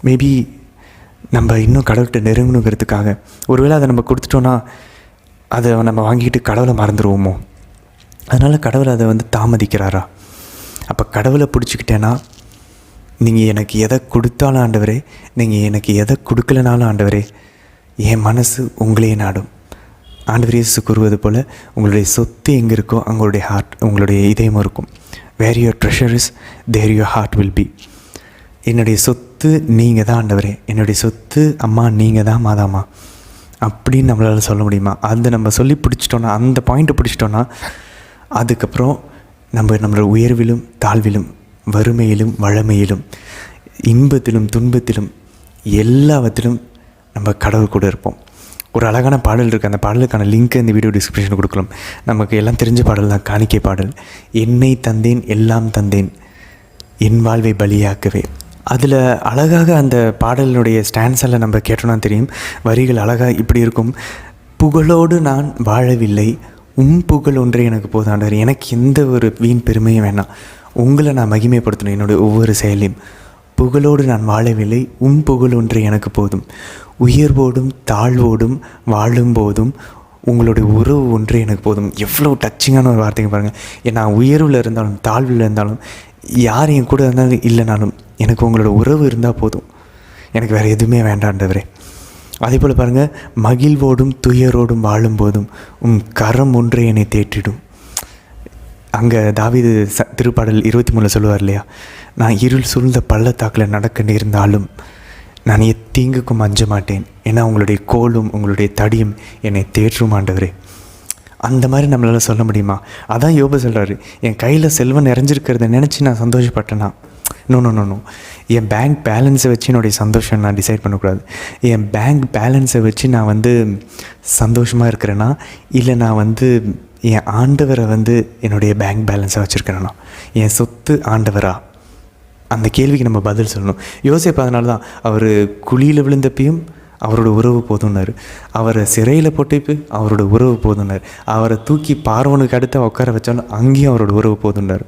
[SPEAKER 1] மேபி நம்ம இன்னும் கடவுள்கிட்ட நெருங்கணுங்கிறதுக்காக. ஒருவேளை அதை நம்ம கொடுத்துட்டோன்னா அதை நம்ம வாங்கிட்டு கடவுளை மறந்துடுவோமோ? அதனால் கடவுளை அதை தாமதிக்கிறாரா? அப்போ கடவுளை பிடிச்சிக்கிட்டேன்னா, நீங்கள் எனக்கு எதை கொடுத்தாலும் ஆண்டவரே, நீங்கள் எனக்கு எதை கொடுக்கலனாலும் ஆண்டவரே, என் மனசு உங்களையே நாடும். ஆண்டவர் இயேசு கூறுவது போல், உங்களுடைய சொத்து எங்கே இருக்கோ உங்களுடைய உங்களுடைய இதயமும் இருக்கும். Where your treasure is there your heart will be. என்னுடைய சொத்து நீங்கள் தான் ஆண்டவரே, என்னுடைய சொத்து அம்மா நீங்கள் தான் மாதாம்மா அப்படின்னு நம்மளால் சொல்ல முடியுமா? அதை நம்ம சொல்லி பிடிச்சிட்டோன்னா, அந்த பாயிண்ட்டை பிடிச்சிட்டோன்னா, அதுக்கப்புறம் நம்மளோட உயர்விலும் தாழ்விலும், வறுமையிலும் வளமையிலும், இன்பத்திலும் துன்பத்திலும், எல்லாவற்றிலும் நம்ம கடவுள் கூட இருப்போம். ஒரு அழகான பாடல் இருக்குது, அந்த பாடலுக்கான லிங்க்கை இந்த வீடியோ டிஸ்கிரிப்ஷனில் கொடுக்கலாம். நமக்கு எல்லாம் தெரிஞ்ச பாடல் தான், காணிக்கை பாடல். என்னை தந்தேன் எல்லாம் தந்தேன், என் வாழ்வை பலியாக்கவே. அதில் அழகாக அந்த பாடலினுடைய ஸ்டான்ஸில் நம்ம கேட்டோன்னா தெரியும், வரிகள் அழகாக இப்படி இருக்கும். புகழோடு நான் வாழவில்லை, புகழ் ஒன்றே எனக்கு போதாண்டவர். எனக்கு எந்த ஒரு வீண் பெருமையும் வேணாம், உங்களை நான் மகிமைப்படுத்தணும் என்னுடைய ஒவ்வொரு செயலையும். புகழோடு நான் வாழவில்லை, புகழ் ஒன்றே எனக்கு போதும். உயர்வோடும் தாழ்வோடும் வாழும்போதும் உங்களுடைய உறவு ஒன்றே எனக்கு போதும். எவ்வளோ டச்சிங்கான ஒரு வார்த்தைங்க பாருங்கள். நான் உயர்வில் இருந்தாலும் தாழ்வில் இருந்தாலும், யார் என் கூட இருந்தாலும் இல்லைனாலும், எனக்கு உங்களோட உறவு இருந்தால் போதும், எனக்கு வேறு எதுவுமே வேண்டாண்டவரே. அதே போல் பாருங்கள், மகிழ்வோடும் துயரோடும் வாழும்போதும் கரம் ஒன்றே என்னை தேற்றிடும். அங்கே தாவீது திருப்பாடல் 23 சொல்லுவார் இல்லையா, நான் இருள் சூழ்ந்த பள்ளத்தாக்கில் நடக்க நேர்ந்தாலும் நான் தீங்குக்கும் அஞ்ச மாட்டேன், ஏன்னா உங்களுடைய கோலும் உங்களுடைய தடியும் என்னை தேற்றும் ஆண்டவரே. அந்த மாதிரி நம்மளால் சொல்ல முடியுமா? அதான் யோபு சொல்கிறாரு, என் கையில் செல்வம் நிறைஞ்சிருக்கிறத நினச்சி நான் சந்தோஷப்பட்டேன்னா, நோ, என் பேங்க் பேலன்ஸை வச்சு என்னுடைய சந்தோஷம் நான் டிசைட் பண்ணக்கூடாது. என் பேங்க் பேலன்ஸை வச்சு நான் சந்தோஷமாக இருக்கிறேன்னா, இல்லை நான் என் ஆண்டவரை என்னுடைய பேங்க் பேலன்ஸை வச்சுருக்கிறேன்னா, என் சொத்து ஆண்டவரா? அந்த கேள்விக்கு நம்ம பதில் சொல்லணும். யோசேப்பு அதனால தான் அவர் குழியில் விழுந்தப்பையும் அவரோட உறவு போதும்னாரு. அவரை சிறையில் போட்டு அவரோட உறவு போதும்னாரு. அவரை தூக்கி பார்வனுக்கு அடுத்து உட்கார வச்சாலும் அங்கேயும் அவரோட உறவு போதும்னாரு.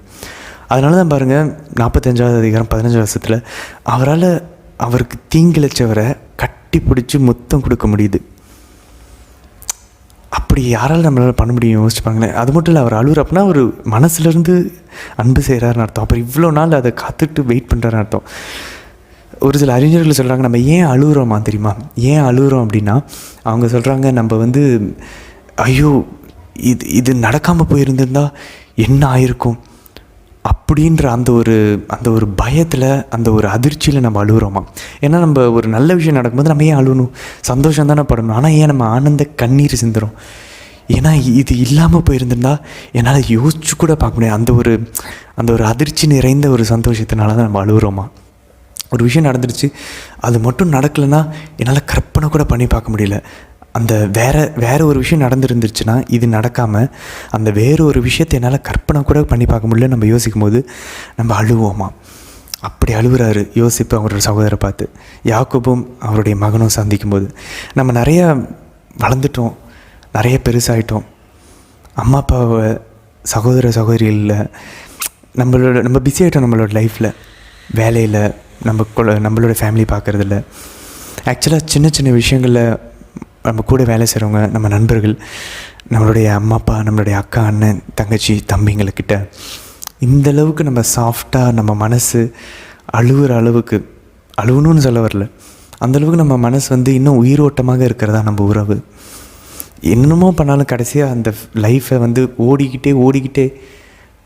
[SPEAKER 1] அதனால தான் பாருங்கள் 45வது அதிகாரம் 15 வருஷத்தில் அவரால் அவருக்கு தீங்கிழைச்சவரை கட்டி பிடிச்சி முத்தம் கொடுக்க முடியுது. அப்படி யாரால் நம்மளால் பண்ண முடியும் யோசிச்சு பாருங்களேன். அது மட்டும் இல்லை, அவர் அழுகுற அப்படின்னா அவர் மனசுலேருந்து அன்பு செய்கிறாருன்னு அர்த்தம். அப்புறம் இவ்வளோ நாள் அதை காத்துட்டு வெயிட் பண்ணுறாருன்னு அர்த்தம். ஒரு சில அறிஞர்கள் சொல்கிறாங்க, நம்ம ஏன் அழுகுறோமா தெரியுமா? ஏன் அழுகுறோம் அப்படின்னா, அவங்க சொல்கிறாங்க, நம்ம ஐயோ இது நடக்காமல் போயிருந்திருந்தா என்ன ஆயிருக்கும் அப்படின்ற அந்த ஒரு பயத்தில், அந்த ஒரு அதிர்ச்சியில் நம்ம அழுகுறோமா. ஏன்னா நம்ம ஒரு நல்ல விஷயம் நடக்கும்போது நம்ம ஏன் அழுகணும்? சந்தோஷம் தானே படணும். ஆனால் ஏன் நம்ம ஆனந்த கண்ணீர் சிந்துறோம்? ஏன்னா இது இல்லாமல் போயிருந்திருந்தா என்னால் யோசிச்சு கூட பார்க்க முடியாது. அந்த ஒரு அதிர்ச்சி நிறைந்த ஒரு சந்தோஷத்தினால தான் நம்ம அழுகுறோமா. ஒரு விஷயம் நடந்துருச்சு, அது மட்டும் நடக்கலைன்னா என்னால் கற்பனை கூட பண்ணி பார்க்க முடியல. அந்த வேறு ஒரு விஷயம் நடந்துருந்துருச்சுன்னா இது நடக்காமல் அந்த வேறு ஒரு விஷயத்தை என்னால் கற்பனை கூட பண்ணி பார்க்க முடியல நம்ம யோசிக்கும் போது நம்ம அழுவோமா. அப்படி அழுகுறாரு யோசிப்பு அவரோட சகோதரரை பார்த்து. யாக்கோபும் அவருடைய மகனும் சந்திக்கும் போது நம்ம நிறையா வளர்ந்துட்டோம், நிறைய பெருசாகிட்டோம். அம்மா அப்பாவை சகோதரிகளில் நம்ம பிஸி ஆகிட்டோம். நம்மளோட லைஃப்பில், வேலையில், நம்மளோட ஃபேமிலி பார்க்குறதில்ல. ஆக்சுவலாக சின்ன சின்ன விஷயங்களில் நம்ம கூட வேலை செய்கிறவங்க, நம்ம நண்பர்கள், நம்மளுடைய அம்மா அப்பா, நம்மளுடைய அக்கா, அண்ணன், தங்கச்சி, தம்பிங்களுக்கிட்ட இந்தளவுக்கு நம்ம சாஃப்டாக நம்ம மனசு அழுகிற அளவுக்கு, அழுகணும்னு சொல்ல வரல, அந்தளவுக்கு நம்ம மனசு இன்னும் உயிரோட்டமாக இருக்கிறதா நம்ம உறவு. என்னமோ பண்ணாலும் கடைசியாக அந்த லைஃப்பை ஓடிக்கிட்டே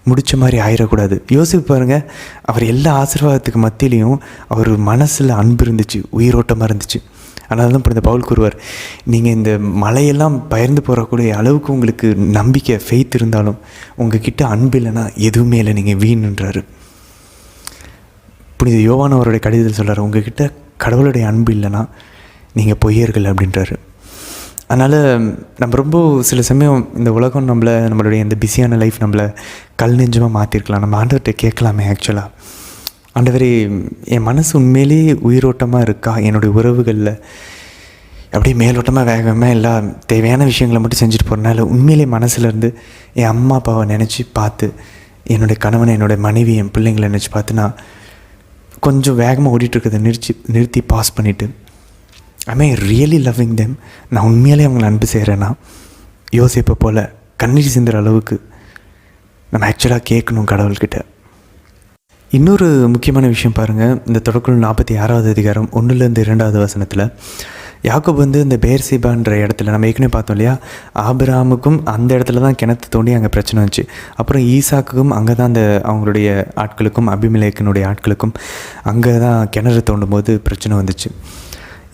[SPEAKER 1] முடித்த மாதிரி ஆயிடக்கூடாது. யோசிப்பு பாருங்கள், அவர் எல்லா ஆசீர்வாதத்துக்கு மத்தியிலையும் அவர் மனசில் அன்பு இருந்துச்சு, உயிரோட்டமாக இருந்துச்சு. அதனால தான் இப்போ இந்த பவுல் கூறுவார், நீங்கள் இந்த மலையெல்லாம் பயந்து போகக்கூடிய அளவுக்கு உங்களுக்கு நம்பிக்கை, ஃபெய்த் இருந்தாலும் உங்ககிட்ட அன்பு இல்லைன்னா எதுவுமே இல்லை, நீங்கள் வீணுன்றாரு. புனித யோவான் அவருடைய கடிதத்தில் சொல்கிறார், உங்ககிட்ட கடவுளுடைய அன்பு இல்லைன்னா நீங்கள் பொய்யர்கள் அப்படின்றாரு. அதனால் நம்ம ரொம்ப சில சமயம் இந்த உலகம் நம்மளுடைய இந்த பிஸியான லைஃப் நம்மளை கல் நெஞ்சமாக மாற்றிருக்கலாம். நம்ம ஆண்டவர்கிட்ட கேட்கலாமே, ஆக்சுவலாக ஆண்டவரே என் மனசு உண்மையிலேயே உயிரோட்டமாக இருக்கா? என்னுடைய உறவுகளில் அப்படியே மேலோட்டமாக வேகமாக எல்லா தேவையான விஷயங்களை மட்டும் செஞ்சுட்டு போகிறனால உண்மையிலே மனசுலேருந்து என் அம்மா அப்பாவை நினச்சி பார்த்து, என்னுடைய கணவனை, என்னுடைய மனைவி, என் பிள்ளைங்களை நினச்சி பார்த்து நான் கொஞ்சம் வேகமாக ஓடிட்டுருக்கதை நிறுத்தி பாஸ் பண்ணிவிட்டு, ஐ ரியலி லவ்விங் தெம், நான் உண்மையிலே அவங்களை அன்பு செய்கிறேன்னா யோசிப்பை போல் கண்ணீர் சிந்துற அளவுக்கு நம்ம ஆக்சுவலாக கேட்கணும் கடவுள்கிட்ட. இன்னொரு முக்கியமான விஷயம் பாருங்கள், இந்த தொடக்கநூல் 46வது அதிகாரம் 1லேருந்து 2வது வசனத்தில் யாக்கோபு இந்த பெயர்சேபான்ற இடத்துல நம்ம ஏற்கனவே பார்த்தோம் இல்லையா, ஆபிரகாமுக்கும் அந்த இடத்துல தான் கிணத்து தோண்டி அங்கே பிரச்சனை வந்துச்சு. அப்புறம் ஈசாக்குக்கும் அங்கே தான் அந்த அவங்களுடைய ஆட்களுக்கும் அபிமெலேக்கினுடைய ஆட்களுக்கும் அங்கே தான் கிணறு தோண்டும் போது பிரச்சனை வந்துச்சு.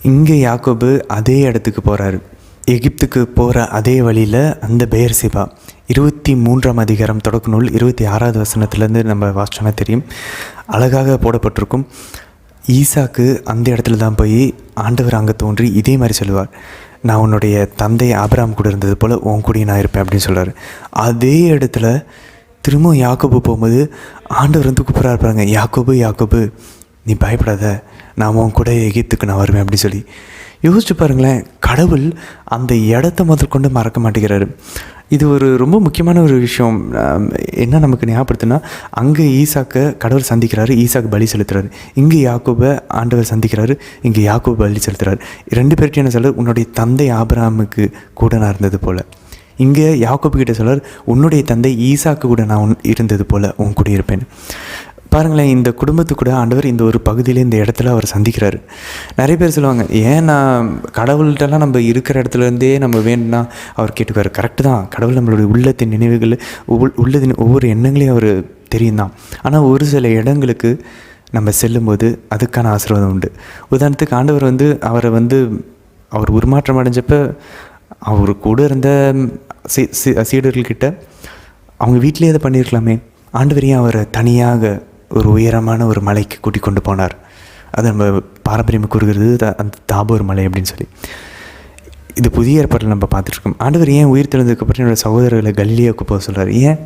[SPEAKER 1] இங்கே யாக்கோபு அதே இடத்துக்கு போகிறாரு, எகிப்துக்கு போகிற அதே வழியில் அந்த பெயர்சேபா 23ஆம் அதிகாரம் தொடக்க நூல் 26வது வசனத்துலேருந்து நம்ம வாசிச்சோன்னா தெரியும், அழகாக போடப்பட்டிருக்கும். ஈசாக்கு அந்த இடத்துல தான் போய் ஆண்டவர் அங்கே தோன்றி இதே மாதிரி சொல்லுவார், நான் உன்னுடைய தந்தை ஆபிரகாம் கூட இருந்தது போல் உன் கூடயும் நான் இருப்பேன் அப்படின்னு சொல்கிறார். அதே இடத்துல திரும்பவும் யாக்கோபு போகும்போது ஆண்டவர் கூப்பிட்றா இருப்பாங்க, யாக்கோபு யாக்கோபு நீ பயப்படாத, நான் உன் கூட எகிப்துக்கு நான் வருவேன் அப்படின்னு சொல்லி. யோசிச்சு பாருங்களேன், கடவுள் அந்த இடத்த முதல் கொண்டு மறக்க மாட்டேங்கிறாரு. இது ஒரு ரொம்ப முக்கியமான ஒரு விஷயம். என்ன நமக்கு ஞாபகப்படுத்துனா, அங்கே ஈசாக்கை கடவுள் சந்திக்கிறாரு, ஈசாக்கு பலி செலுத்துறாரு. இங்கே யாக்கோபை ஆண்டவர் சந்திக்கிறாரு, இங்கே யாக்கோபு பலி செலுத்துறாரு. 2 பேர்கிட்ட என்ன சொல்கிறார், உன்னுடைய தந்தை ஆபிரகாமுக்கு கூட நான் இருந்தது போல். இங்கே யாக்கோபு கிட்ட சொல்கிறார், உன்னுடைய தந்தை ஈசாக்கு கூட நான் இருந்தது போல் உன் கூட இருப்பேன். பாருங்களேன், இந்த குடும்பத்து கூட ஆண்டவர் இந்த ஒரு பகுதியில் இந்த இடத்துல அவர் சந்திக்கிறாரு. நிறைய பேர் சொல்லுவாங்க, ஏன் நான் கடவுள்கிட்டலாம் நம்ம இருக்கிற இடத்துலேருந்தே நம்ம வேணும்னா அவர் கேட்டுக்குவார். கரெக்டு தான், கடவுள் நம்மளுடைய உள்ளத்தின் நினைவுகள், உள்ளதின் ஒவ்வொரு எண்ணங்களையும் அவர் தெரியும் தான். ஆனால் ஒரு சில இடங்களுக்கு நம்ம செல்லும்போது அதுக்கான ஆசீர்வாதம் உண்டு. உதாரணத்துக்கு ஆண்டவர் அவரை அவர் உருமாற்றம் அடைஞ்சப்போ அவர் கூட இருந்த சீடர்கள்கிட்ட அவங்க வீட்டிலே அதை பண்ணியிருக்கலாமே. ஆண்டவரையும் அவரை தனியாக ஒரு உயரமான ஒரு மலைக்கு கூட்டி கொண்டு போனார். அது நம்ம பாரம்பரியம் கூறுகிறது அந்த தாபோர் மலை அப்படின்னு சொல்லி. இது புதிய ஏற்பாட்டில் நம்ம பார்த்துட்ருக்கோம். ஆண்டவர் ஏன் உயிர் தெழுந்ததுக்கப்புறம் என்னோடய சகோதரர்களை கலிலியாவுக்கு போக சொல்கிறார்? ஏன்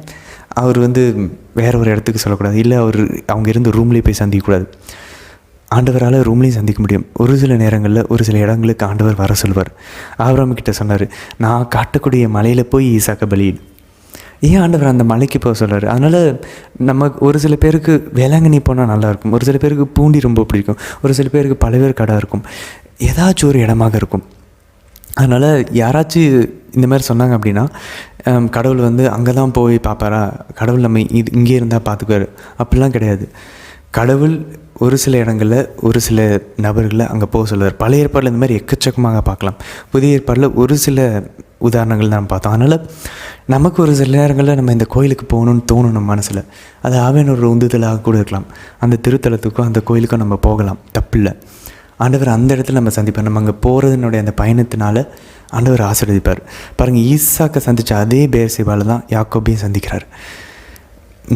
[SPEAKER 1] அவர் வேற ஒரு இடத்துக்கு சொல்லக்கூடாது? இல்லை அவங்க இருந்த ரூம்லேயே போய் சந்திக்கக்கூடாது? ஆண்டவரால் ரூம்லேயும் சந்திக்க முடியும். ஒரு சில நேரங்களில் ஒரு சில இடங்களுக்கு ஆண்டவர் வர சொல்வார். ஆபிரகாம் கிட்ட சொன்னார், நான் காட்டக்கூடிய மலையில் போய் ஈசாக்க பலியிடு. ஏன் ஆண்டவர் அந்த மலைக்கு போக சொல்கிறார்? அதனால் நம்ம ஒரு சில பேருக்கு வேளாங்கண்ணி போனால் நல்லாயிருக்கும், ஒரு சில பேருக்கு பூண்டி ரொம்ப பிடிக்கும், ஒரு சில பேருக்கு பழவேற்காடாக இருக்கும், ஏதாச்சும் ஒரு இடமாக இருக்கும். அதனால் யாராச்சும் இந்த மாதிரி சொன்னாங்க அப்படின்னா, கடவுள் வந்து அங்கே தான் போய் பார்ப்பாரா, கடவுள் நம்ம இங்கே இருந்தால் பார்த்துக்குவார், அப்படிலாம் கிடையாது. கடவுள் ஒரு சில இடங்களில் ஒரு சில நபர்களை அங்கே போக சொல்லுவார். பழைய ஏற்பாடில் இந்த மாதிரி எக்கச்சக்கமாக பார்க்கலாம். புதிய ஏற்பாடில் ஒரு சில உதாரணங்கள் தான் பார்த்தோம். அதனால் நமக்கு ஒரு சில நேரங்களில் நம்ம இந்த கோயிலுக்கு போகணுன்னு தோணும் நம்ம மனசில். அது ஆவியானவர் உந்துதலாக கூட இருக்கலாம். அந்த திருத்தலத்துக்கும் அந்த கோயிலுக்கும் நம்ம போகலாம், தப்பில்லை. ஆண்டவர் அந்த இடத்துல நம்ம சந்திப்பார். நம்ம அங்கே போகிறதுனுடைய அந்த பயணத்தினால ஆண்டவர் ஆசீர்வதிப்பார். பாருங்கள், ஈசாக்கை சந்தித்த அதே பேர்சேபாவில் தான் யாக்கோபையும் சந்திக்கிறார்.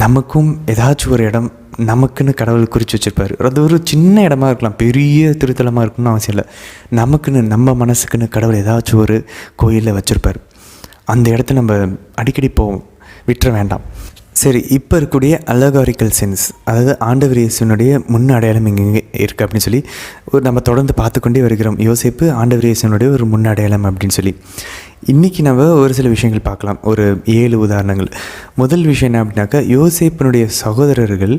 [SPEAKER 1] நமக்கும் ஏதாச்சும் ஒரு இடம் நமக்குன்னு கடவுள் குறித்து வச்சுருப்பார். அது ஒரு சின்ன இடமா இருக்கலாம், பெரிய திருத்தலமாக இருக்கணும்னு அவசியம் இல்லை. நமக்குன்னு நம்ம மனசுக்குன்னு கடவுள் ஏதாச்சும் ஒரு கோயிலில் வச்சுருப்பார். அந்த இடத்த நம்ம அடிக்கடி போவோம், விட்டுற வேண்டாம். சரி, இப்போ இருக்கக்கூடிய அலகாரிக்கல் சென்ஸ், அதாவது ஆண்டவர் இயேசுனுடைய முன் அடையாளம் இங்கே இருக்குது அப்படின்னு சொல்லி நம்ம தொடர்ந்து பார்த்துக்கொண்டே வருகிறோம். யோசேப்பு ஆண்டவர் இயேசுனுடைய ஒரு முன் அடையாளம் அப்படின்னு சொல்லி இன்றைக்கி நம்ம ஒரு சில விஷயங்கள் பார்க்கலாம், ஒரு 7 உதாரணங்கள். முதல் விஷயம் என்ன அப்படின்னாக்கா, யோசேப்பினுடைய சகோதரர்கள்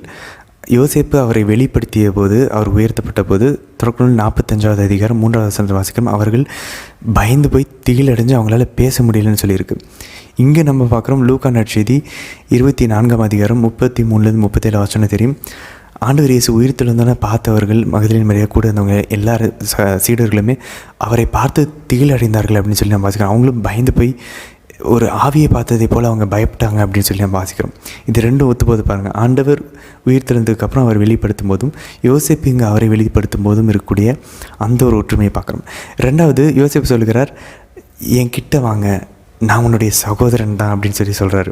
[SPEAKER 1] யோசேப்பு அவரை வெளிப்படுத்திய போது, அவர் உயர்த்தப்பட்ட போது, தொடக்கநூல் 45வது அதிகாரம் 3வது வசனத்தை வாசிக்கிறோம். அவர்கள் பயந்து போய் திகிலடைஞ்சு அவங்களால பேச முடியலன்னு சொல்லியிருக்கு. இங்கே நம்ம பார்க்குறோம் லூக்கா நற்செய்தி 24ஆம் அதிகாரம் 33லேருந்து 37 வசனம் தெரியும். ஆண்டவர் இயேசு உயிர்த்தெழுந்தோன்னே பார்த்தவர்கள், மகதலேன் மரியா கூட இருந்தவங்க எல்லாரும் சீடர்களுமே அவரை பார்த்து திகில் அடைந்தார்கள் அப்படின்னு சொல்லி நம்ம வாசிக்கிறோம். அவங்களும் பயந்து போய் ஒரு ஆவியை பார்த்ததை போல் அவங்க பயப்பட்டாங்க அப்படின்னு சொல்லி நம்ம வாசிக்கிறோம். இது ரெண்டும் ஒத்துப்போது பாருங்கள். ஆண்டவர் உயிர்த்தெழுந்ததுக்கப்புறம் அவர் வெளிப்படுத்தும் போதும், யோசேப்பு இங்கே அவரை வெளிப்படுத்தும் போதும் இருக்கக்கூடிய அந்த ஒரு ஒற்றுமையை பார்க்குறோம். ரெண்டாவது, யோசேப்பு சொல்கிறார், என் கிட்ட வாங்க, நான் உன்னுடைய சகோதரன் தான் அப்படின்னு சொல்லி சொல்கிறாரு.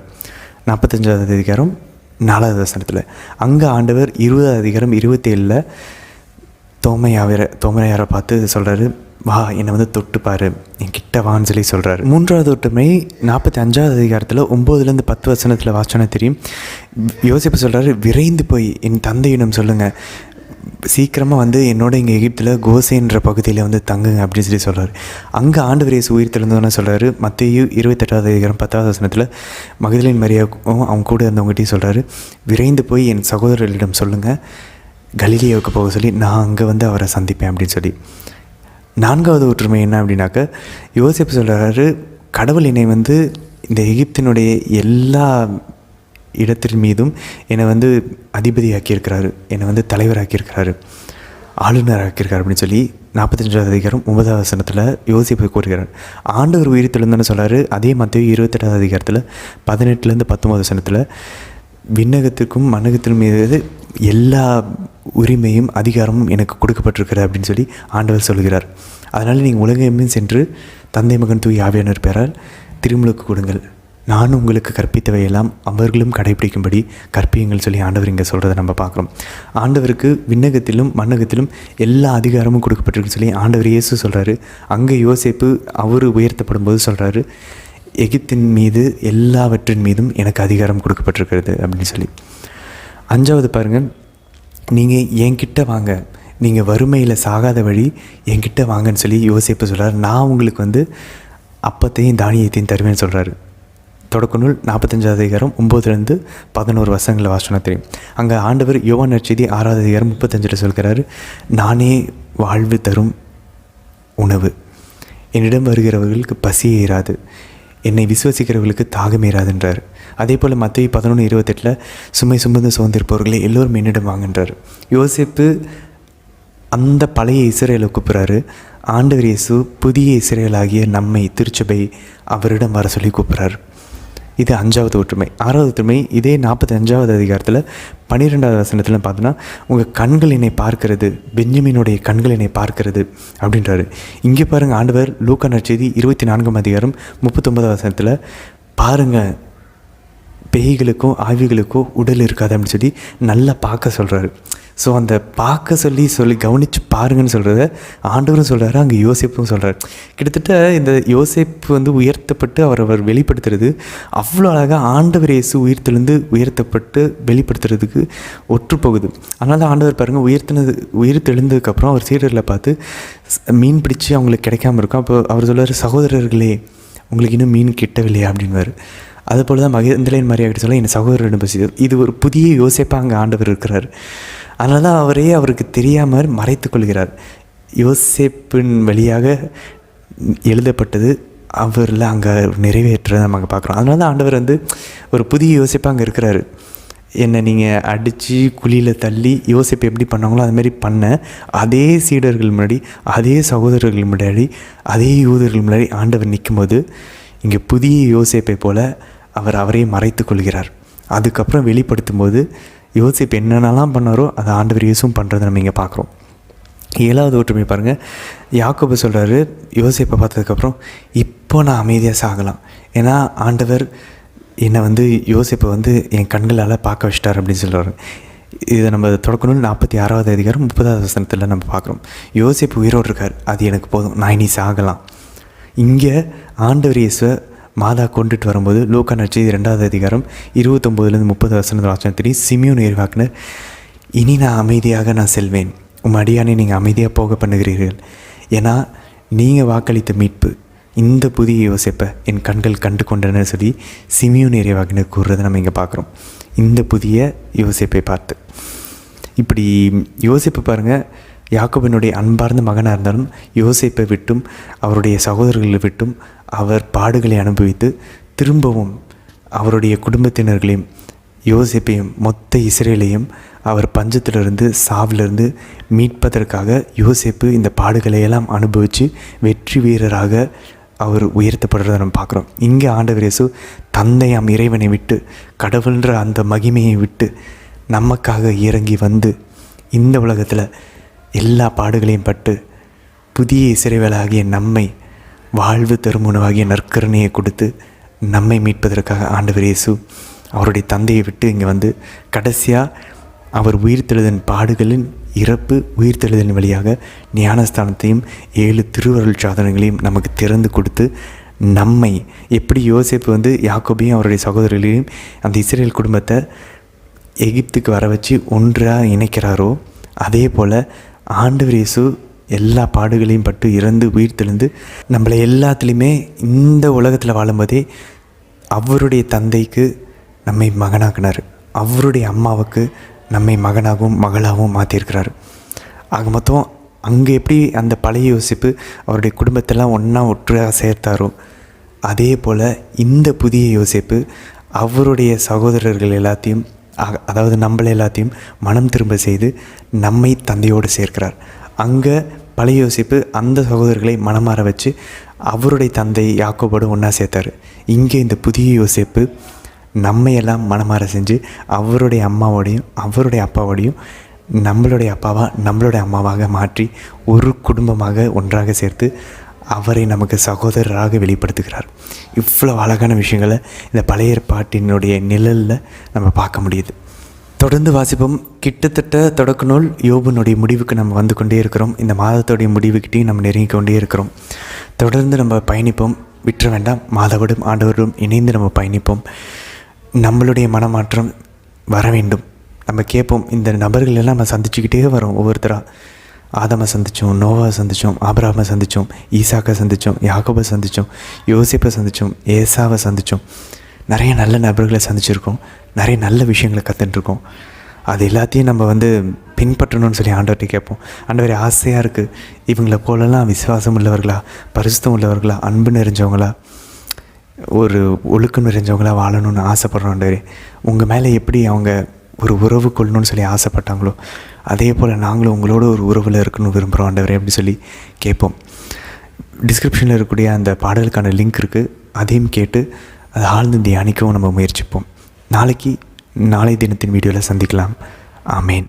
[SPEAKER 1] 45வது அதிகாரம் 4வது வசனத்தில். அங்கே ஆண்டவர் 20வது அதிகாரம் 27ல் தோமையாரை பார்த்து சொல்கிறாரு, வா, என்னை வந்து தொட்டுப்பார், என் கிட்ட வான்னு சொல்லி சொல்கிறாரு. 3வது ஒற்றுமை 45வது அதிகாரத்தில் 9லேருந்து 10 வசனத்தில் வாசனை தெரியும். யோசிப்பு சொல்கிறாரு, விரைந்து போய் என் தந்தையிடம் சொல்லுங்கள், சீக்கிரமாக வந்து என்னோட இங்கே எகிப்தில் கோசேன்ற பகுதியில் வந்து தங்குங்க அப்படின்னு சொல்லி சொல்கிறார். அங்கே ஆண்டவர் இயேசு உயிர்த்தெழுந்தோன்னு சொல்கிறாரு. மத்தேயு 28வது அதிகாரம் 10வது வசனத்தில் மகதலேன் மரியாவுக்கும் அவங்க கூட இருந்தவங்ககிட்டையும் சொல்கிறாரு, விரைந்து போய் என் சகோதரர்களிடம் சொல்லுங்கள், கலிலேயாவுக்கு போக சொல்லி நான் அங்கே வந்து அவரை சந்திப்பேன் அப்படின்னு சொல்லி. 4வது ஒற்றுமை என்ன அப்படின்னாக்க, யோசேப்பு சொல்கிறாரு, கடவுள் என்னை வந்து இந்த எகிப்தினுடைய எல்லா இடத்தின் மீதும் என்னை வந்து அதிபதி ஆக்கியிருக்கிறாரு, என்னை வந்து தலைவராக்கியிருக்கிறாரு, ஆளுநர் ஆக்கியிருக்காரு அப்படின்னு சொல்லி 45வது அதிகாரம் 9வது வசனத்தில் யோசிப்பு கூறுகிறார். ஆண்டவர் உயிர்த்தெழுந்தோன்னு சொல்கிறாரு. அதே மத்தேயு 28வது அதிகாரத்தில் 18லேருந்து 19 வசனத்தில் விண்ணகத்திற்கும் மண்ணகத்தின் மீது எல்லா உரிமையும் அதிகாரமும் எனக்கு கொடுக்கப்பட்டிருக்கிறது அப்படின்னு சொல்லி ஆண்டவர் சொல்கிறார். அதனால் நீங்கள் உலகமே சென்று தந்தை மகன் தூய் ஆவியானவர் பெயரால் திருமுழுக்கு கொடுங்கள், நானும் உங்களுக்கு கற்பித்தவையெல்லாம் அவர்களும் கடைபிடிக்கும்படி கற்பியுங்கள் சொல்லி ஆண்டவர் இங்கே சொல்கிறத நம்ம பார்க்குறோம். ஆண்டவருக்கு விண்ணகத்திலும் மண்ணகத்திலும் எல்லா அதிகாரமும் கொடுக்கப்பட்டிருக்குன்னு சொல்லி ஆண்டவர் இயேசு சொல்கிறாரு. அங்கே யோசேப்பு அவர் உயர்த்தப்படும் போது சொல்கிறாரு, எகிப்தின் மீது எல்லாவற்றின் மீதும் எனக்கு அதிகாரம் கொடுக்கப்பட்டிருக்கிறது அப்படின்னு சொல்லி. 5வது பாருங்கள், நீங்கள் என்கிட்ட வாங்க, நீங்கள் வறுமையில் சாகாத வழி என்கிட்ட வாங்கன்னு சொல்லி யோசேப்பு சொல்கிறார். நான் உங்களுக்கு வந்து அப்பத்தையும் தானியத்தையும் தருவேன்னு சொல்கிறாரு. தொடக்கநூல் 45வது அதிகாரம் 9லேருந்து 11 வசனங்களை வாசனை தெரியும். அங்கே ஆண்டவர் யோவான் நற்செய்தி 6வது அதிகாரம் 35 சொல்கிறாரு, நானே வாழ்வு தரும் உணவு, என்னிடம் வருகிறவர்களுக்கு பசி ஏறாது, என்னை விசுவசிக்கிறவர்களுக்கு தாகம் ஏறாதுன்றார். அதே போல் மத்தேயு 11:28 சுமை சுமந்து சோர்ந்திருப்பவர்களே எல்லோரும் என்னிடம் வாங்கன்றார். யோசேப்பு அந்த பழைய இஸ்ரேலை கூப்பிட்றாரு. ஆண்டவர் இயேசு புதிய இஸ்ரேலாகிய நம்மை, திருச்சபை, அவரிடம் வர சொல்லி கூப்பிட்றாரு. இது 5வது ஒற்றுமை. 6வது ஒற்றுமை இதே 45வது அதிகாரத்தில் 12வது வசனத்தில் பார்த்தோன்னா, உங்கள் கண்கள் என்னை பார்க்கிறது, பென்யமீனுடைய கண்கள் என்னை பார்க்கிறது அப்படின்றாரு. இங்கே பாருங்கள், ஆண்டவர் லூக்கா நற்செய்தி 24ஆம் அதிகாரம் 39வது வசனத்தில் பாருங்கள், பேய்களுக்கும் ஆவிகளுக்கோ உடல் இருக்காது அப்படின்னு சொல்லி நல்லா பார்க்க சொல்கிறாரு. ஸோ அந்த பார்க்க சொல்லி கவனித்து பாருங்கன்னு சொல்கிறத ஆண்டவரும் சொல்கிறாரு, அங்கே யோசேப்பும் சொல்கிறார். கிட்டத்தட்ட இந்த யோசேப்பு வந்து உயர்த்தப்பட்டு அவர் வெளிப்படுத்துறது அவ்வளோ அழகாக ஆண்டவர் இயேசு உயர்த்தப்பட்டு வெளிப்படுத்துறதுக்கு ஒற்றுப்போகுது. அதனால தான் ஆண்டவர் பாருங்கள் உயிர்த்தெழுந்ததுக்கப்புறம் அவர் சீடர்களை பார்த்து மீன் பிடிச்சி அவங்களுக்கு கிடைக்காம இருக்கும். அப்போ அவர் சொல்லுவார், சகோதரர்களே உங்களுக்கு இன்னும் மீன் கிட்டவில்லையா அப்படின்வார். அதுபோல் தான் மகேந்திரன் மாதிரியாக சொல்ல என் சகோதரரிடம் பசி. இது ஒரு புதிய யோசேப்பாக அங்கே ஆண்டவர் இருக்கிறார். அதனால தான் அவருக்கு தெரியாமல் மறைத்து கொள்கிறார். யோசேப்பின் வழியாக எழுதப்பட்டது அவரில் அங்கே நிறைவேற்றதை நம்ம அங்கே பார்க்குறோம். அதனால தான் ஆண்டவர் வந்து ஒரு புதிய யோசேப்பாக அங்கே இருக்கிறாரு. என்னை நீங்கள் அடித்து குழியில் தள்ளி யோசேப்பு எப்படி பண்ணாங்களோ அதுமாரி பண்ண அதே சீடர்கள் முன்னாடி, அதே சகோதரர்கள் முன்னாடி, அதே யூதர்கள் முன்னாடி ஆண்டவர் நிற்கும்போது இங்கே புதிய யோசேப்பை போல் அவர் அவரையே மறைத்து கொள்கிறார். அதுக்கப்புறம் வெளிப்படுத்தும் போது யோசேப்பு என்னென்னலாம் பண்ணாரோ அதை ஆண்டவர் இயேசுவும் பண்ணுறதை நம்ம இங்கே பார்க்குறோம். 7வது ஒற்றுமை பாருங்கள், யாக்கோபு சொல்கிறாரு யோசேப்பை பார்த்ததுக்கப்புறம், இப்போ நான் அமைதியாக சாகலாம், ஏன்னா ஆண்டவர் என்னை வந்து யோசேப்பை வந்து என் கண்களால் பார்க்க வச்சிட்டார் அப்படின்னு சொல்கிறாரு. இதை நம்ம தொடக்கணும் 46வது அதிகாரம் 30வது வசனத்தில் நம்ம பார்க்குறோம். யோசேப்பு உயிரோடு இருக்கார், அது எனக்கு போதும், நான் இனி சாகலாம். இங்கே ஆண்டவர் இயேசுவை மாதா கொண்டுட்டு வரும்போது லூக்கா நற்செய்தி 2வது அதிகாரம் 29லேருந்து 30 வசனத்தில் வாசனத்திலே சிமியோன் இறைவாக்கினர், இனி நான் அமைதியாக நான் செல்வேன், உம் அடியானை நீங்கள் அமைதியாக போக பண்ணுகிறீர்கள், ஏன்னா நீங்கள் வாக்களித்த மீட்பு இந்த புதிய யோசேப்பை என் கண்கள் கண்டு கொண்டன சொல்லி சிமியோன் இறைவாக்கினர் கூறுறதை நம்ம இங்கே பார்க்குறோம். இந்த புதிய யோசேப்பை பார்த்து இப்படி யோசேப்பு பாருங்கள், யாக்கோபினுடைய அன்பார்ந்த மகனாக இருந்தாலும் யோசேப்பை விட்டும் அவருடைய சகோதரர்களை விட்டும் அவர் பாடுகளை அனுபவித்து திரும்பவும் அவருடைய குடும்பத்தினர்களையும் யோசேப்பையும் மொத்த இஸ்ரேலையும் அவர் பஞ்சத்திலிருந்து சாவிலிருந்து மீட்பதற்காக யோசேப்பு இந்த பாடுகளையெல்லாம் அனுபவித்து வெற்றி வீரராக அவர் உயர்த்தப்படுறதை நம்ம பார்க்குறோம். இங்கே ஆண்டவர் இயேசு தந்தையாம் இறைவனை விட்டு கடவுள்ன்ற அந்த மகிமையை விட்டு நமக்காக இறங்கி வந்து இந்த உலகத்தில் எல்லா பாடுகளையும் பட்டு புதிய இஸ்ரவேலாகிய நம்மை வாழ்வு தரும் உணவாகிய நற்கருணையை கொடுத்து நம்மை மீட்பதற்காக ஆண்டவர் இயேசு அவருடைய தந்தையை விட்டு இங்கே வந்து கடைசியாக அவர் உயிர்த்தெழுதலின் பாடுகளின் இறப்பு உயிர்த்தெழுதலின் வழியாக ஞானஸ்தானத்தையும் 7 திருவருள் சாதனங்களையும் நமக்கு திறந்து கொடுத்து நம்மை எப்படி யோசேப்பு வந்து யாக்கோபையும் அவருடைய சகோதரர்களையும் அந்த இஸ்ரேல் குடும்பத்தை எகிப்துக்கு வர வச்சு ஒன்றாக இணைக்கிறாரோ, அதே போல் ஆண்டவர் இயேசு எல்லா பாடுகளையும் பட்டு இறந்து உயிர்த்தெழுந்து நம்மளை எல்லாத்துலேயுமே இந்த உலகத்தில் வாழும்போதே அவருடைய தந்தைக்கு நம்மை மகனாக்கினார், அவருடைய அம்மாவுக்கு நம்மை மகனாகவும் மகளாகவும் மாற்றியிருக்கிறார். ஆக மொத்தம் அங்கே எப்படி அந்த பழைய யோசிப்பு அவருடைய குடும்பத்தெல்லாம் ஒன்றாக சேர்த்தாரோ, அதே போல் இந்த புதிய யோசிப்பு அவருடைய சகோதரர்கள் எல்லாத்தையும், அதாவது நம்மளை எல்லாத்தையும் மனம் திரும்ப செய்து நம்மை தந்தையோடு சேர்க்கிறார். அங்கே பழைய யோசிப்பு அந்த சகோதரர்களை மனமாற வச்சு அவருடைய தந்தை யாக்கோபோடு ஒன்றா சேர்த்தார். இங்கே இந்த புதிய யோசிப்பு நம்மையெல்லாம் மனமாற செஞ்சு அவருடைய அம்மாவோடையும் அவருடைய அப்பாவோடையும் நம்மளுடைய அப்பாவாக நம்மளுடைய அம்மாவாக மாற்றி ஒரு குடும்பமாக ஒன்றாக சேர்த்து அவரை நமக்கு சகோதரராக வெளிப்படுத்துகிறார். இவ்வளோ அழகான விஷயங்களை இந்த பழைய ஏற்பாட்டினுடைய நிழலில் நம்ம பார்க்க முடியுது. தொடர்ந்து வாசிப்போம். கிட்டத்தட்ட தொடக்க நூல் யோபுனுடைய முடிவுக்கு நம்ம வந்து கொண்டே இருக்கிறோம். இந்த மாதத்துடைய முடிவுக்கிட்டையும் நம்ம நெருங்கி கொண்டே இருக்கிறோம். தொடர்ந்து நம்ம பயணிப்போம், விட்டுற வேண்டாம். மாதவடும் ஆண்டவரும் இணைந்து நம்ம பயணிப்போம். நம்மளுடைய மனமாற்றம் வர வேண்டும். நம்ம கேட்போம், இந்த நபர்கள் எல்லாம் நம்ம சந்திச்சுக்கிட்டே வரோம். ஒவ்வொருத்தராக ஆதாமை சந்தித்தோம், நோவாவை சந்தித்தோம், ஆபிரகாமை சந்தித்தோம், ஈசாக்கை சந்தித்தோம், யாக்கோபை சந்தித்தோம், யோசேப்பை சந்தித்தோம், ஏசாவை சந்தித்தோம். நிறைய நல்ல நபர்களை சந்திச்சிருக்கோம், நிறைய நல்ல விஷயங்களை கற்றுட்டுருக்கோம். அது எல்லாத்தையும் நம்ம பின்பற்றணும்னு சொல்லி ஆண்டவர்கிட்ட கேட்போம். ஆண்டவர் ஆசையாக இருக்குது, இவங்களை போலலாம் விசுவாசம் உள்ளவர்களா, பரிசுத்தம் உள்ளவர்களா, அன்பு நிறைஞ்சவங்களா, ஒரு ஒழுக்கம் நிறைஞ்சவங்களா வாழணும்னு ஆசைப்படுறோம். ஆண்டவரே, உங்கள் மேலே எப்படி அவங்க ஒரு உறவு கொள்ளணும்னு சொல்லி ஆசைப்பட்டாங்களோ அதே போல் நாங்களும் உங்களோட ஒரு உறவில் இருக்கணும்னு விரும்புகிறோம் ஆண்டவரே அப்படி சொல்லி கேட்போம். டிஸ்கிரிப்ஷனில் இருக்கக்கூடிய அந்த பாடலுக்கான லிங்க் இருக்குது, அதையும் கேட்டு அதை ஆழ்ந்து தியானிக்கவும் நம்ம முயற்சிப்போம். நாளை தினத்தின் வீடியோவில் சந்திக்கலாம். ஆமேன்.